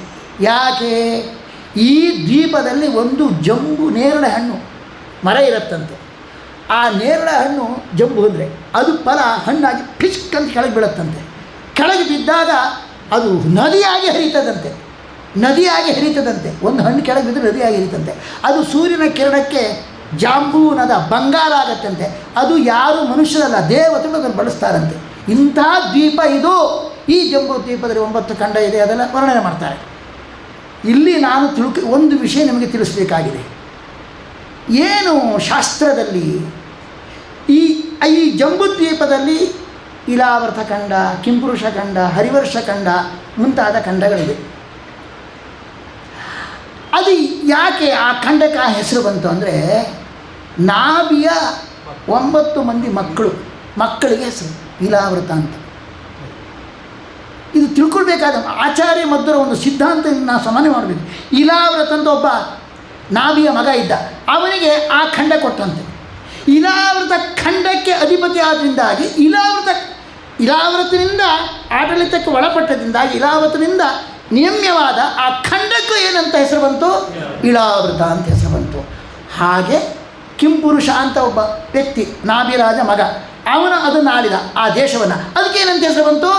Speaker 1: ಯಾಕೆ? ಈ ದ್ವೀಪದಲ್ಲಿ ಒಂದು ಜಂಬು ನೇರಳೆ ಹಣ್ಣು ಮರ ಇರುತ್ತಂತೆ. ಆ ನೇರಳೆ ಹಣ್ಣು ಜಂಬು ಅಂದರೆ ಅದು ಫಲ ಹಣ್ಣಾಗಿ ಫಿಸ್ಕ್ ಅಂತ ಕೆಳಗೆ ಬೀಳುತ್ತಂತೆ. ಕೆಳಗೆ ಬಿದ್ದಾಗ ಅದು ನದಿಯಾಗಿ ಹರಿತದಂತೆ. ಒಂದು ಹಣ್ಣು ಕೆಳಗೆ ಬಿದ್ದರೆ ನದಿಯಾಗಿ ಹರಿತಂತೆ. ಅದು ಸೂರ್ಯನ ಕಿರಣಕ್ಕೆ ಜಾಂಬೂನದ ಬಂಗಾರ ಆಗತ್ತಂತೆ. ಅದು ಯಾರು ಮನುಷ್ಯರಲ್ಲ, ದೇವತೆಗಳು ಅದನ್ನು ಬಳಸ್ತಾರಂತೆ. ಇಂಥ ದ್ವೀಪ ಇದು. ಈ ಜಂಬೂ ದ್ವೀಪದಲ್ಲಿ 9 ಖಂಡ ಇದೆ, ಅದೆಲ್ಲ ವರ್ಣನೆ ಮಾಡ್ತಾರೆ. ಇಲ್ಲಿ ನಾನು ಒಂದು ವಿಷಯ ನಿಮಗೆ ತಿಳಿಸಬೇಕಾಗಿದೆ. ಏನು ಶಾಸ್ತ್ರದಲ್ಲಿ ಈ ಜಂಬೂದ್ವೀಪದಲ್ಲಿ ಇಲಾವೃತ ಖಂಡ, ಕಿಂಪುರುಷ ಖಂಡ, ಹರಿವರ್ಷ ಖಂಡ ಮುಂತಾದ ಖಂಡಗಳಿವೆ. ಅದು ಯಾಕೆ ಆ ಖಂಡಕ್ಕೆ ಆ ಹೆಸರು ಬಂತು ಅಂದರೆ, ನಾಭಿಯ 9 ಮಂದಿ ಮಕ್ಕಳಿಗೆ ಹೆಸರು ಇಲಾವೃತ ಅಂತ. ಇದು ತಿಳ್ಕೊಳ್ಬೇಕಾದ ಆಚಾರ್ಯ ಮಧ್ವರ ಒಂದು ಸಿದ್ಧಾಂತ ನಾವು ಸಾಮಾನ್ಯ ಮಾಡಬೇಕು. ಇಲಾವೃತ ಅಂತ ಒಬ್ಬ ನಾಭಿಯ ಮಗ ಇದ್ದ, ಅವನಿಗೆ ಆ ಖಂಡ ಕೊಟ್ಟಂತೆ. ಇಲಾವೃತ ಖಂಡಕ್ಕೆ ಅಧಿಪತಿ ಆದ್ದರಿಂದಾಗಿ ಇಲಾವೃತನಿಂದ ಆಡಳಿತಕ್ಕೆ ಒಳಪಟ್ಟದಿಂದಾಗಿ ಇಲಾವೃತನಿಂದ ನಿಯಮ್ಯವಾದ ಆ ಖಂಡಕ್ಕೂ ಏನಂತ ಹೆಸರು ಬಂತು? ಇಲಾವೃತ ಅಂತ ಹೆಸರು ಬಂತು. ಹಾಗೆ ಕಿಂಪುರುಷ ಅಂತ ಒಬ್ಬ ವ್ಯಕ್ತಿ, ನಾಭಿರಾಜ ಮಗ, ಅವನು ಅದನ್ನು ಆಳಿದ ಆ ದೇಶವನ್ನು, ಅದಕ್ಕೆ ಏನಂತ ಹೆಸರು ಬಂತು?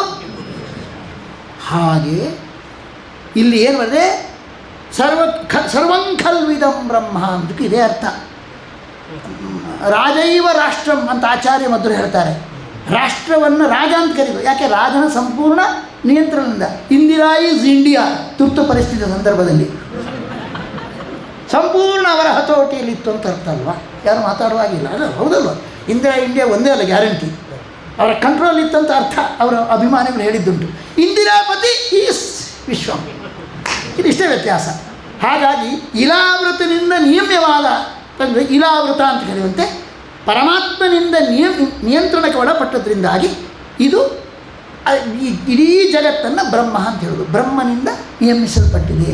Speaker 1: ಹಾಗೆ ಇಲ್ಲಿ ಏನು ಬರ್ತದೆ? ಸರ್ವಂಖಲ್ವಿದಂ ಬ್ರಹ್ಮ ಅಂತಕ್ಕೆ ಇದೇ ಅರ್ಥ. ರಾಜೈವ ರಾಷ್ಟ್ರಂ ಅಂತ ಆಚಾರ್ಯ ಮಧ್ವರು ಹೇಳ್ತಾರೆ. ರಾಷ್ಟ್ರವನ್ನು ರಾಜ ಅಂತ ಕರೀಬೇಕು. ಯಾಕೆ? ರಾಜನ ಸಂಪೂರ್ಣ ನಿಯಂತ್ರಣದಿಂದ. ಇಂದಿರಾ ಈಸ್ ಇಂಡಿಯಾ ತುರ್ತು ಪರಿಸ್ಥಿತಿಯ ಸಂದರ್ಭದಲ್ಲಿ ಸಂಪೂರ್ಣ ಅವರ ಹತೋಟಿಯಲ್ಲಿತ್ತು ಅಂತ ಅರ್ಥ ಅಲ್ವಾ? ಯಾರು ಮಾತಾಡುವಾಗಿಲ್ಲ ಅಲ್ಲ, ಹೌದಲ್ವ? ಇಂಡಿಯಾ ಒಂದೇ ಅಲ್ಲ, ಗ್ಯಾರಂಟಿ ಅವರ ಕಂಟ್ರೋಲ್ ಇತ್ತಂತ ಅರ್ಥ. ಅವರ ಅಭಿಮಾನಿಗಳು ಹೇಳಿದ್ದುಂಟು, ಇಂದಿರಾಪತಿ ಈಸ್ ವಿಶ್ವಂ. ಇದಿಷ್ಟೇ ವ್ಯತ್ಯಾಸ. ಹಾಗಾಗಿ ಇಲಾವೃತನಿಂದ ನಿಯಮ್ಯವಾದ ಅಂದರೆ ಇಲಾವೃತ ಅಂತ ಕರೆಯುವಂತೆ ಪರಮಾತ್ಮನಿಂದ ನಿಯಂತ್ರಣಕ್ಕೆ ಒಳಪಟ್ಟದ್ರಿಂದಾಗಿ ಇದು ಇಡೀ ಜಗತ್ತನ್ನು ಬ್ರಹ್ಮ ಅಂತ ಹೇಳೋದು. ಬ್ರಹ್ಮನಿಂದ ನಿಯಮಿಸಲ್ಪಟ್ಟಿದೆ.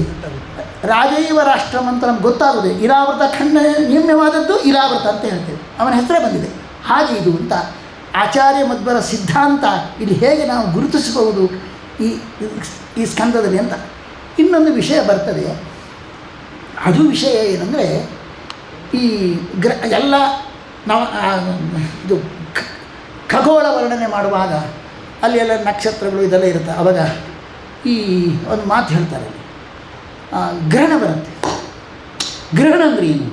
Speaker 1: ರಾಜೈವ ರಾಷ್ಟ್ರಂ ಅಂತ ನಮ್ಗೆ ಗೊತ್ತಾಗೋದೆ. ಇಲಾವೃತ ಖಂಡ ನಿಯಮ್ಯವಾದದ್ದು ಇಲಾವೃತ ಅಂತ ಹೇಳ್ತೇವೆ, ಅವನ ಹೆಸರೇ ಬಂದಿದೆ. ಹಾಗೆ ಇದು ಅಂತ ಆಚಾರ್ಯ ಮಧ್ವರ ಸಿದ್ಧಾಂತ ಇಲ್ಲಿ ಹೇಗೆ ನಾವು ಗುರುತಿಸಬಹುದು ಈ ಸ್ಕಂದದಲ್ಲಿ ಅಂತ. ಇನ್ನೊಂದು ವಿಷಯ ಬರ್ತದೆ. ಅದು ವಿಷಯ ಏನಂದರೆ, ಈ ಎಲ್ಲ ನಾವು ಇದು ಖಗೋಳ ವರ್ಣನೆ ಮಾಡುವಾಗ ಅಲ್ಲಿ ಎಲ್ಲ ನಕ್ಷತ್ರಗಳು ಇದೆಲ್ಲ ಇರುತ್ತೆ. ಆವಾಗ ಈ ಒಂದು ಮಾತು ಹೇಳ್ತಾರೆ, ಗ್ರಹಣ ಬರುತ್ತೆ. ಗ್ರಹಣ ಅಂದರೆ ಏನು?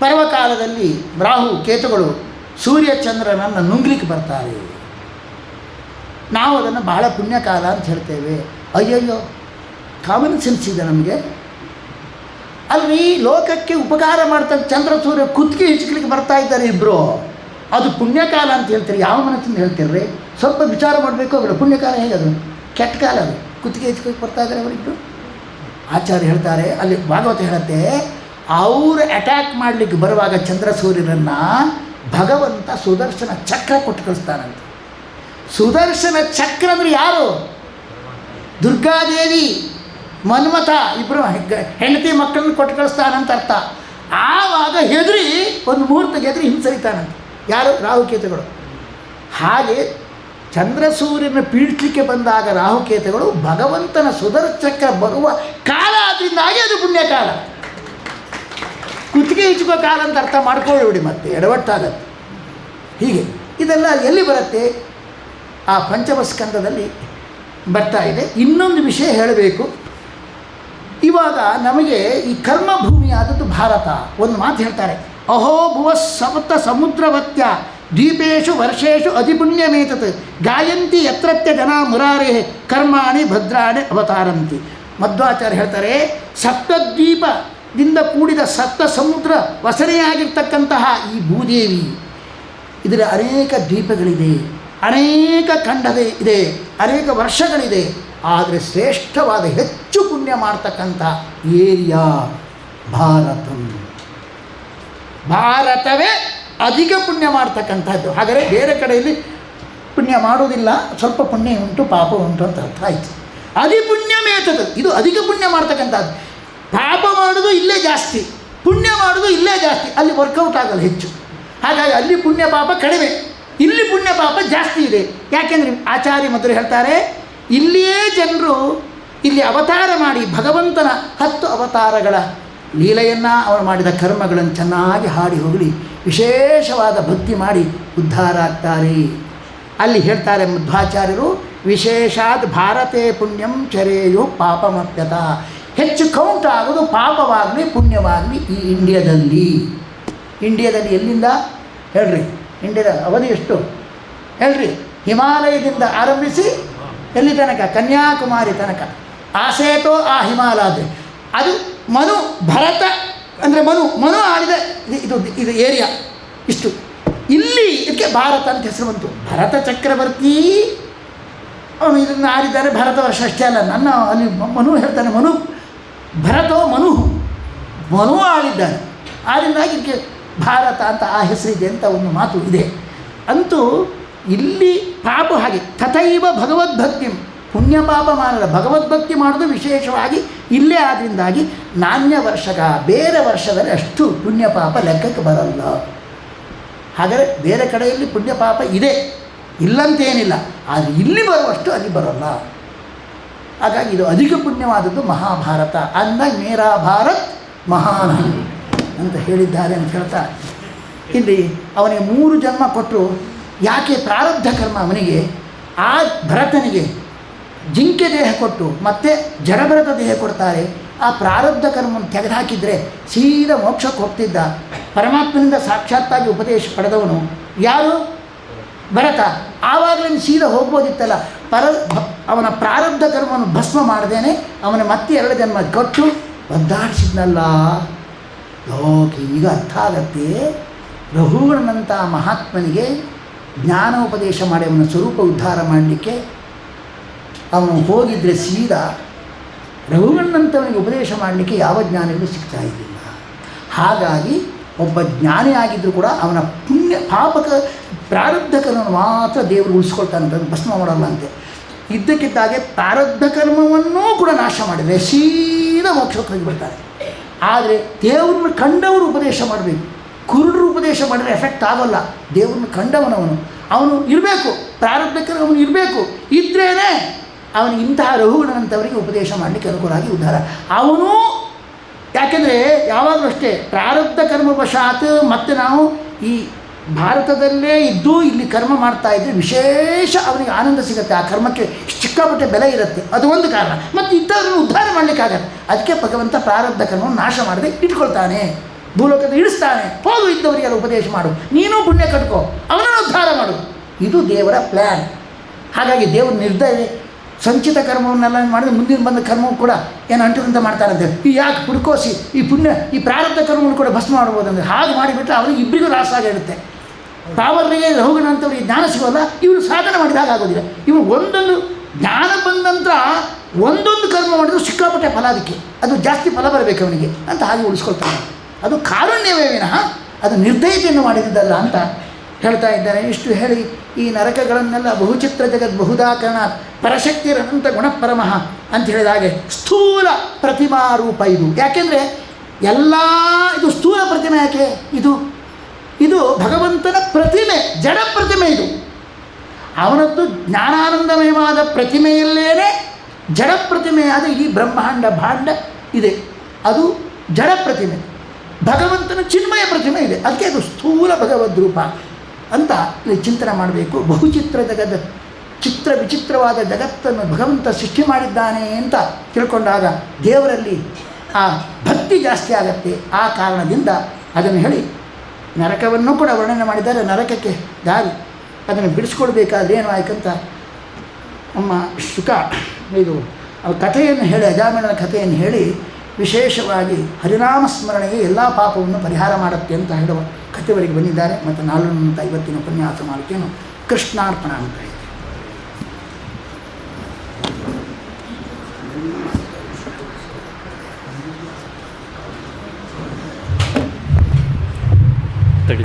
Speaker 1: ಪರ್ವಕಾಲದಲ್ಲಿ ರಾಹು ಕೇತುಗಳು ಸೂರ್ಯ ಚಂದ್ರನನ್ನು ನುಂಗ್ಲಿಕ್ಕೆ ಬರ್ತಾರೆ. ನಾವು ಅದನ್ನು ಬಹಳ ಪುಣ್ಯಕಾಲ ಅಂತ ಹೇಳ್ತೇವೆ. ಅಯ್ಯಯ್ಯೋ, ಕಾಮನ್ ಸೆನ್ಸ್ ಇದೆ ನಮಗೆ. ಅಲ್ಲಿ ಲೋಕಕ್ಕೆ ಉಪಕಾರ ಮಾಡ್ತಾರೆ. ಚಂದ್ರ ಸೂರ್ಯ ಕುತ್ತಿಗೆ ಹಿಚ್ಕಲಿಕ್ಕೆ ಬರ್ತಾ ಇದ್ದಾರೆ ಇಬ್ಬರು, ಅದು ಪುಣ್ಯಕಾಲ ಅಂತ ಹೇಳ್ತೀರಿ. ಯಾವ ಮನಸ್ಸಿಂದ ಹೇಳ್ತೀರ್ರಿ? ಸ್ವಲ್ಪ ವಿಚಾರ ಮಾಡಬೇಕು. ಅವರ ಪುಣ್ಯಕಾಲ ಹೇಗದು? ಕೆಟ್ಟ ಕಾಲ ಅದು. ಕುತ್ತಿಗೆ ಹಿಚ್ಕಲಿಕ್ಕೆ ಬರ್ತಾ ಇದ್ದಾರೆ ಅವರಿಬ್ಬರು. ಆಚಾರ್ಯ ಹೇಳ್ತಾರೆ, ಅಲ್ಲಿ ಭಾಗವತ ಹೇಳುತ್ತೆ, ಅವರು ಅಟ್ಯಾಕ್ ಮಾಡಲಿಕ್ಕೆ ಬರುವಾಗ ಚಂದ್ರ ಸೂರ್ಯರನ್ನು ಭಗವಂತ ಸುದರ್ಶನ ಚಕ್ರ ಕೊಟ್ಟು ಕಳಿಸ್ತಾನಂತೆ. ಸುದರ್ಶನ ಚಕ್ರ ಅಂದರೆ ಯಾರು? ದುರ್ಗಾದೇವಿ, ಮನ್ಮಥ ಇಬ್ಬರು ಹೆಂಡತಿ ಮಕ್ಕಳನ್ನು ಕೊಟ್ಟು ಕಳಿಸ್ತಾನಂತ ಅರ್ಥ. ಆವಾಗ ಹೆದರಿ ಒಂದು ಮುಹೂರ್ತಕ್ಕೆ ಹೆದರಿ ಹಿಂಸರಿತಾನಂತೆ. ಯಾರು? ರಾಹುಕೇತುಗಳು. ಹಾಗೆ ಚಂದ್ರ ಸೂರ್ಯನ ಪೀಡಿಸಲಿಕ್ಕೆ ಬಂದಾಗ ರಾಹುಕೇತುಗಳು ಭಗವಂತನ ಸುದರ್ಶನ ಬರುವ ಕಾಲ, ಅದರಿಂದಾಗಿ ಅದು ಪುಣ್ಯಕಾಲ. ಕುತ್ತಿಗೆ ಹಿಚ್ಕೋ ಕಾಲ ಅಂತ ಅರ್ಥ ಮಾಡ್ಕೊಳ್ಳಿ, ಮತ್ತೆ ಎಡವಟ್ಟಾಗತ್ತೆ. ಹೀಗೆ ಇದೆಲ್ಲ ಎಲ್ಲಿ ಬರುತ್ತೆ? ಆ ಪಂಚಮಸ್ಕಂದದಲ್ಲಿ ಬರ್ತಾ ಇದೆ. ಇನ್ನೊಂದು ವಿಷಯ ಹೇಳಬೇಕು. ಇವಾಗ ನಮಗೆ ಈ ಕರ್ಮಭೂಮಿಯಾದದ್ದು ಭಾರತ. ಒಂದು ಮಾತು ಹೇಳ್ತಾರೆ, ಅಹೋ ಭುವ ಸಪ್ತ ಸಮುದ್ರವತ್ಯ ದ್ವೀಪೇಶು ವರ್ಷೇಶು ಅಧಿಪುಣ್ಯಮೇತತ್ ಗಾಯಂತಿ ಯತ್ರತ್ಯ ಜನ ಮುರಾರೇ ಕರ್ಮಾಣಿ ಭದ್ರಾಣಿ ಅವತಾರಂತಿ. ಮಧ್ವಾಚಾರ್ಯ ಹೇಳ್ತಾರೆ, ಸಪ್ತದ್ವೀಪದಿಂದ ಕೂಡಿದ ಸಪ್ತ ಸಮುದ್ರ ವಸನೆಯಾಗಿರ್ತಕ್ಕಂತಹ ಈ ಭೂದೇವಿ, ಇದರ ಅನೇಕ ದ್ವೀಪಗಳಿದೆ, ಅನೇಕ ಖಂಡದೆ ಇದೆ, ಅನೇಕ ವರ್ಷಗಳಿದೆ. ಆದರೆ ಶ್ರೇಷ್ಠವಾದ ಹೆಚ್ಚು ಪುಣ್ಯ ಮಾಡ್ತಕ್ಕಂಥ ಏರಿಯಾ ಭಾರತವೇ ಅಧಿಕ ಪುಣ್ಯ ಮಾಡ್ತಕ್ಕಂಥದ್ದು. ಹಾಗಾದರೆ ಬೇರೆ ಕಡೆಯಲ್ಲಿ ಪುಣ್ಯ ಮಾಡುವುದಿಲ್ಲ, ಸ್ವಲ್ಪ ಪುಣ್ಯ ಉಂಟು ಪಾಪ ಉಂಟು ಅಂತ ಅರ್ಥ ಆಯಿತು. ಅಧಿಪುಣ್ಯಮೇತದು, ಇದು ಅಧಿಕ ಪುಣ್ಯ ಮಾಡ್ತಕ್ಕಂಥದ್ದು. ಪಾಪ ಮಾಡೋದು ಇಲ್ಲೇ ಜಾಸ್ತಿ, ಪುಣ್ಯ ಮಾಡೋದು ಇಲ್ಲೇ ಜಾಸ್ತಿ, ಅಲ್ಲಿ ವರ್ಕೌಟ್ ಆಗಲ್ಲ ಹೆಚ್ಚು. ಹಾಗಾಗಿ ಅಲ್ಲಿ ಪುಣ್ಯ ಪಾಪ ಕಡಿಮೆ, ಇಲ್ಲಿ ಪುಣ್ಯ ಪಾಪ ಜಾಸ್ತಿ ಇದೆ. ಯಾಕೆಂದರೆ ಆಚಾರ್ಯ ಮೊದಲು ಹೇಳ್ತಾರೆ, ಇಲ್ಲಿಯೇ ಜನರು ಇಲ್ಲಿ ಅವತಾರ ಮಾಡಿ ಭಗವಂತನ 10 ಅವತಾರಗಳ ಲೀಲೆಯನ್ನು ಅವನು ಮಾಡಿದ ಕರ್ಮಗಳನ್ನು ಚೆನ್ನಾಗಿ ಹಾಡಿ ಹೋಗಲಿ ವಿಶೇಷವಾದ ಭಕ್ತಿ ಮಾಡಿ ಉದ್ಧಾರ ಆಗ್ತಾರೆ. ಅಲ್ಲಿ ಹೇಳ್ತಾರೆ ಮಧ್ವಾಚಾರ್ಯರು, ವಿಶೇಷಾದ್ ಭಾರತೇ ಪುಣ್ಯಂ ಚರೇಯೋ ಪಾಪಮಪ್ಯತ. ಹೆಚ್ಚು ಕೌಂಟ್ ಆಗೋದು ಪಾಪವಾಗಲಿ ಪುಣ್ಯವಾಗಲಿ ಈ ಇಂಡಿಯಾದಲ್ಲಿ ಎಲ್ಲಿಂದ ಹೇಳ್ರಿ? ಇಂಡಿಯಾದ ಅವಧಿ ಎಷ್ಟು ಹೇಳ್ರಿ? ಹಿಮಾಲಯದಿಂದ ಆರಂಭಿಸಿ ಎಲ್ಲಿ ತನಕ? ಕನ್ಯಾಕುಮಾರಿ ತನಕ. ಆಸೇತೋ ಆ ಹಿಮಾಲಯ, ಅದು ಭರತ ಅಂದರೆ ಮನು ಆಳಿದ ಇದು ಏರಿಯಾ ಇಷ್ಟು. ಇಲ್ಲಿ ಇದಕ್ಕೆ ಭಾರತ ಅಂತ ಹೆಸರು ಬಂತು. ಭರತ ಚಕ್ರವರ್ತಿ ಅವನು ಇದನ್ನು ಆಡಿದ್ದಾರೆ. ಭಾರತ ವರ್ಷ ಅಷ್ಟೇ ಅಲ್ಲ, ಅಲ್ಲಿ ಮನು ಹೇಳ್ತಾನೆ, ಭರತೋ ಮನು ಆಳಿದ್ದಾನೆ. ಆದ್ದರಿಂದಾಗಿ ಇದಕ್ಕೆ ಭಾರತ ಅಂತ ಆ ಹೆಸರಿದೆ ಅಂತ ಒಂದು ಮಾತು ಇದೆ. ಅಂತೂ ಇಲ್ಲಿ ಪಾಪ ಹಾಗೆ ತಥೈವ ಭಗವದ್ಭಕ್ತಿ, ಪುಣ್ಯ ಪಾಪ ಮಾಡಲ್ಲ, ಭಗವದ್ಭಕ್ತಿ ಮಾಡೋದು ವಿಶೇಷವಾಗಿ ಇಲ್ಲೇ. ಆದ್ದರಿಂದಾಗಿ ನಾಣ್ಯ ವರ್ಷಕ ಬೇರೆ ವರ್ಷದಲ್ಲಿ ಅಷ್ಟು ಪುಣ್ಯ ಪಾಪ ಲೆಕ್ಕಕ್ಕೆ ಬರಲ್ಲ. ಹಾಗಾದರೆ ಬೇರೆ ಕಡೆಯಲ್ಲಿ ಪುಣ್ಯ ಪಾಪ ಇದೆ, ಇಲ್ಲಂತೇನಿಲ್ಲ, ಆದರೆ ಇಲ್ಲಿ ಬರುವಷ್ಟು ಅಲ್ಲಿ ಬರೋಲ್ಲ. ಹಾಗಾಗಿ ಇದು ಅಧಿಕ ಪುಣ್ಯವಾದದ್ದು ಮಹಾಭಾರತ. ಅಂದಾಗ ಮೇರಾ ಭಾರತ್ ಮಹಾನ್ ಅಂತ ಹೇಳಿದ್ದಾರೆ ಅಂತ ಹೇಳ್ತಾ, ಇಲ್ಲಿ ಅವನಿಗೆ 3 ಜನ್ಮ ಕೊಟ್ಟರು. ಯಾಕೆ? ಪ್ರಾರಬ್ಧ ಕರ್ಮ ಅವನಿಗೆ. ಆ ಭರತನಿಗೆ ಜಿಂಕೆ ದೇಹ ಕೊಟ್ಟು ಮತ್ತೆ ಜಡಭರತ ದೇಹ ಕೊಡ್ತಾರೆ. ಆ ಪ್ರಾರಬ್ಧ ಕರ್ಮವನ್ನು ತೆಗೆದುಹಾಕಿದರೆ ಸೀದಾ ಮೋಕ್ಷಕ್ಕೆ ಹೋಗ್ತಿದ್ದ. ಪರಮಾತ್ಮನಿಂದ ಸಾಕ್ಷಾತ್ತಾಗಿ ಉಪದೇಶ ಪಡೆದವನು ಯಾರು? ಭರತ. ಆವಾಗಲೇ ಸೀದಾ ಹೋಗ್ಬೋದಿತ್ತಲ್ಲ. ಅವನ ಪ್ರಾರಬ್ಧ ಕರ್ಮವನ್ನು ಭಸ್ಮ ಮಾಡದೇನೆ ಅವನ ಮತ್ತೆ 2 ಜನ್ಮ ಕೊಟ್ಟು ಒದ್ದಾಡಿಸಿದ್ನಲ್ಲ. ಓಕೆ, ಈಗ ಅರ್ಥ ಆಗತ್ತೆ. ರಘುವಣನಂಥ ಮಹಾತ್ಮನಿಗೆ ಜ್ಞಾನೋಪದೇಶ ಮಾಡಿ ಅವನ ಸ್ವರೂಪ ಉದ್ಧಾರ ಮಾಡಲಿಕ್ಕೆ ಅವನು ಹೋಗಿದ್ದರೆ ಸೀದಾ ರಘುವಣನಂಥವನಿಗೆ ಉಪದೇಶ ಮಾಡಲಿಕ್ಕೆ ಯಾವ ಜ್ಞಾನವೂ ಸಿಗ್ತಾ ಇದ್ದಿಲ್ಲ. ಹಾಗಾಗಿ ಒಬ್ಬ ಜ್ಞಾನಿ ಆಗಿದ್ದರೂ ಕೂಡ ಅವನ ಪುಣ್ಯ ಪಾಪಕ ಪ್ರಾರಬ್ಧ ಕರ್ಮವನ್ನು ಮಾತ್ರ ದೇವರು ಉಳಿಸ್ಕೊಳ್ತಾನಂತ, ಭಸ್ಮ ಮಾಡಲ್ಲ ಅಂತೆ. ಇದ್ದಕ್ಕಿದ್ದಾಗೆ ಪ್ರಾರಬ್ಧ ಕರ್ಮವನ್ನೂ ಕೂಡ ನಾಶ ಮಾಡಿದರೆ ಸೀದಾ ಮೋಕ್ಷಕ್ಕೆ ಹೋಗಿಬಿಡ್ತಾರೆ. ಆದರೆ ದೇವ್ರನ್ನ ಕಂಡವರು ಉಪದೇಶ ಮಾಡಬೇಕು. ಕುರುಡರು ಉಪದೇಶ ಮಾಡಿದ್ರೆ ಎಫೆಕ್ಟ್ ಆಗೋಲ್ಲ. ದೇವ್ರನ್ನ ಅವನು ಇರಬೇಕು, ಪ್ರಾರಬ್ಧಕ್ಕೆ ಅವನು ಇರಬೇಕು. ಇದ್ರೇ ಅವನಿಗೆ ಇಂತಹ ರಘುಗಣನಂಥವರಿಗೆ ಉಪದೇಶ ಮಾಡಲಿಕ್ಕೆ ಅನುಕೂಲ ಆಗಿ ಉದ್ಧಾರ. ಅವನು ಯಾಕೆಂದರೆ ಯಾವಾಗಲೂ ಅಷ್ಟೇ ಪ್ರಾರಬ್ಧ ಕರ್ಮವಶಾತ್ ಮತ್ತು ನಾವು ಈ ಭಾರತದಲ್ಲೇ ಇದ್ದು ಇಲ್ಲಿ ಕರ್ಮ ಮಾಡ್ತಾ ಇದ್ದರೆ ವಿಶೇಷ ಅವನಿಗೆ ಆನಂದ ಸಿಗುತ್ತೆ. ಆ ಕರ್ಮಕ್ಕೆ ಸಿಕ್ಕಾಪಟ್ಟೆ ಬೆಲೆ ಇರುತ್ತೆ. ಅದು ಒಂದು ಕಾರಣ. ಮತ್ತು ಇಂಥವ್ರನ್ನು ಉದ್ಧಾರ ಮಾಡಲಿಕ್ಕಾಗತ್ತೆ. ಅದಕ್ಕೆ ಭಗವಂತ ಪ್ರಾರಬ್ಧ ಕರ್ಮವನ್ನು ನಾಶ ಮಾಡದೆ ಇಟ್ಕೊಳ್ತಾನೆ, ಭೂಲೋಕದ ಇಳಿಸ್ತಾನೆ. ಹೋಗು ಇದ್ದವರಿಗೆಲ್ಲ ಉಪದೇಶ ಮಾಡು, ನೀನು ಪುಣ್ಯ ಕಟ್ಕೋ, ಅವನನ್ನು ಉದ್ಧಾರ ಮಾಡು. ಇದು ದೇವರ ಪ್ಲ್ಯಾನ್. ಹಾಗಾಗಿ ದೇವರು ನಿರ್ಧಾರ ಸಂಚಿತ ಕರ್ಮವನ್ನೆಲ್ಲ ಮಾಡಿದ್ರೆ ಮುಂದಿನ ಬಂದ ಕರ್ಮವು ಕೂಡ ಏನು ಅಂಟದಂತ ಮಾಡ್ತಾರಂತೆ. ಈ ಯಾಕೆ ಪುಡ್ಕೋಸಿ ಈ ಪ್ರಾರಬ್ಧ ಕರ್ಮವನ್ನು ಕೂಡ ಭಸ್ಮ ಮಾಡ್ಬೋದು ಅಂದರೆ ಹಾಗೆ ಮಾಡಿಬಿಟ್ರೆ ಅವರಿಗೆ ಇಬ್ಬರಿಗೂ ಲಾಸ್ ಆಗಿರುತ್ತೆ. ತಾವರಿಗೆ ರಘುಗಣಂಥವ್ರಿಗೆ ಜ್ಞಾನ ಸಿಗೋಲ್ಲ, ಇವರು ಸಾಧನೆ ಮಾಡಿದಾಗ ಆಗೋದಿಲ್ಲ. ಇವರು ಒಂದೊಂದು ಜ್ಞಾನ ಬಂದ ನಂತರ ಒಂದೊಂದು ಕರ್ಮ ಮಾಡಿದ್ರು ಸಿಕ್ಕಾಪಟ್ಟೆ ಫಲ, ಅದಕ್ಕೆ ಅದು ಜಾಸ್ತಿ ಫಲ ಬರಬೇಕು ಅವನಿಗೆ ಅಂತ ಹಾಗೆ ಉಳಿಸ್ಕೊಳ್ತಾನೆ. ಅದು ಕಾರುಣ್ಯವೇ ವಿನಃ ಅದು ನಿರ್ದಯತೆಯನ್ನು ಮಾಡಿದ್ದಲ್ಲ ಅಂತ ಹೇಳ್ತಾ ಇದ್ದಾರೆ. ಇಷ್ಟು ಹೇಳಿ ಈ ನರಕಗಳನ್ನೆಲ್ಲ ಬಹುಚಿತ್ರ ಜಗತ್ ಬಹುದಾಕರಣ ಪರಶಕ್ತಿರನಂತ ಗುಣಪರಮಃ ಅಂತ ಹೇಳಿದ ಹಾಗೆ ಸ್ಥೂಲ ಪ್ರತಿಮಾ ರೂಪ ಇದು. ಯಾಕೆಂದರೆ ಎಲ್ಲ ಇದು ಸ್ಥೂಲ ಪ್ರತಿಮೆ. ಯಾಕೆ? ಇದು ಭಗವಂತನ ಪ್ರತಿಮೆ, ಜಡ ಪ್ರತಿಮೆ. ಇದು ಅವನದ್ದು ಜ್ಞಾನಾನಂದಮಯವಾದ ಪ್ರತಿಮೆಯಲ್ಲೇನೆ ಜಡ ಪ್ರತಿಮೆಯಾದ ಈ ಬ್ರಹ್ಮಾಂಡ ಭಾಂಡ ಇದೆ, ಅದು ಜಡ ಪ್ರತಿಮೆ. ಭಗವಂತನ ಚಿನ್ಮಯ ಪ್ರತಿಮೆ ಇದೆ, ಅದಕ್ಕೆ ಅದು ಸ್ಥೂಲ ಭಗವದ್ರೂಪ ಅಂತ ಇಲ್ಲಿ ಚಿಂತನೆ ಮಾಡಬೇಕು. ಬಹುಚಿತ್ರ ಜಗದ ಚಿತ್ರ ವಿಚಿತ್ರವಾದ ಜಗತ್ತನ್ನು ಭಗವಂತ ಸೃಷ್ಟಿ ಮಾಡಿದ್ದಾನೆ ಅಂತ ತಿಳ್ಕೊಂಡಾಗ ದೇವರಲ್ಲಿ ಆ ಭಕ್ತಿ ಜಾಸ್ತಿ ಆಗತ್ತೆ. ಆ ಕಾರಣದಿಂದ ಅದನ್ನು ಹೇಳಿ ನರಕವನ್ನು ಕೂಡ ವರ್ಣನೆ ಮಾಡಿದ್ದಾರೆ. ನರಕಕ್ಕೆ ದಾರಿ ಅದನ್ನು ಬಿಡಿಸ್ಕೊಳ್ಬೇಕಾದ್ರೆ ಏನು ಆಯ್ತಂತ ನಮ್ಮ ಶುಕ ಇದು ಕಥೆಯನ್ನು ಹೇಳಿ, ಅಜಾಮಿಳನ ಕಥೆಯನ್ನು ಹೇಳಿ ವಿಶೇಷವಾಗಿ ಹರಿನಾಮ ಸ್ಮರಣೆಗೆ ಎಲ್ಲ ಪಾಪವನ್ನು ಪರಿಹಾರ ಮಾಡುತ್ತೆ ಅಂತ ಹೇಳುವ ಕಥೆವರೆಗೆ ಬಂದಿದ್ದಾರೆ. ಮತ್ತು 450 ಉಪನ್ಯಾಸ ಮಾಡಲಿಕ್ಕೇನು ಕೃಷ್ಣಾರ್ಪಣ ಅಂತ ಇದೆ.
Speaker 2: ತಡಿ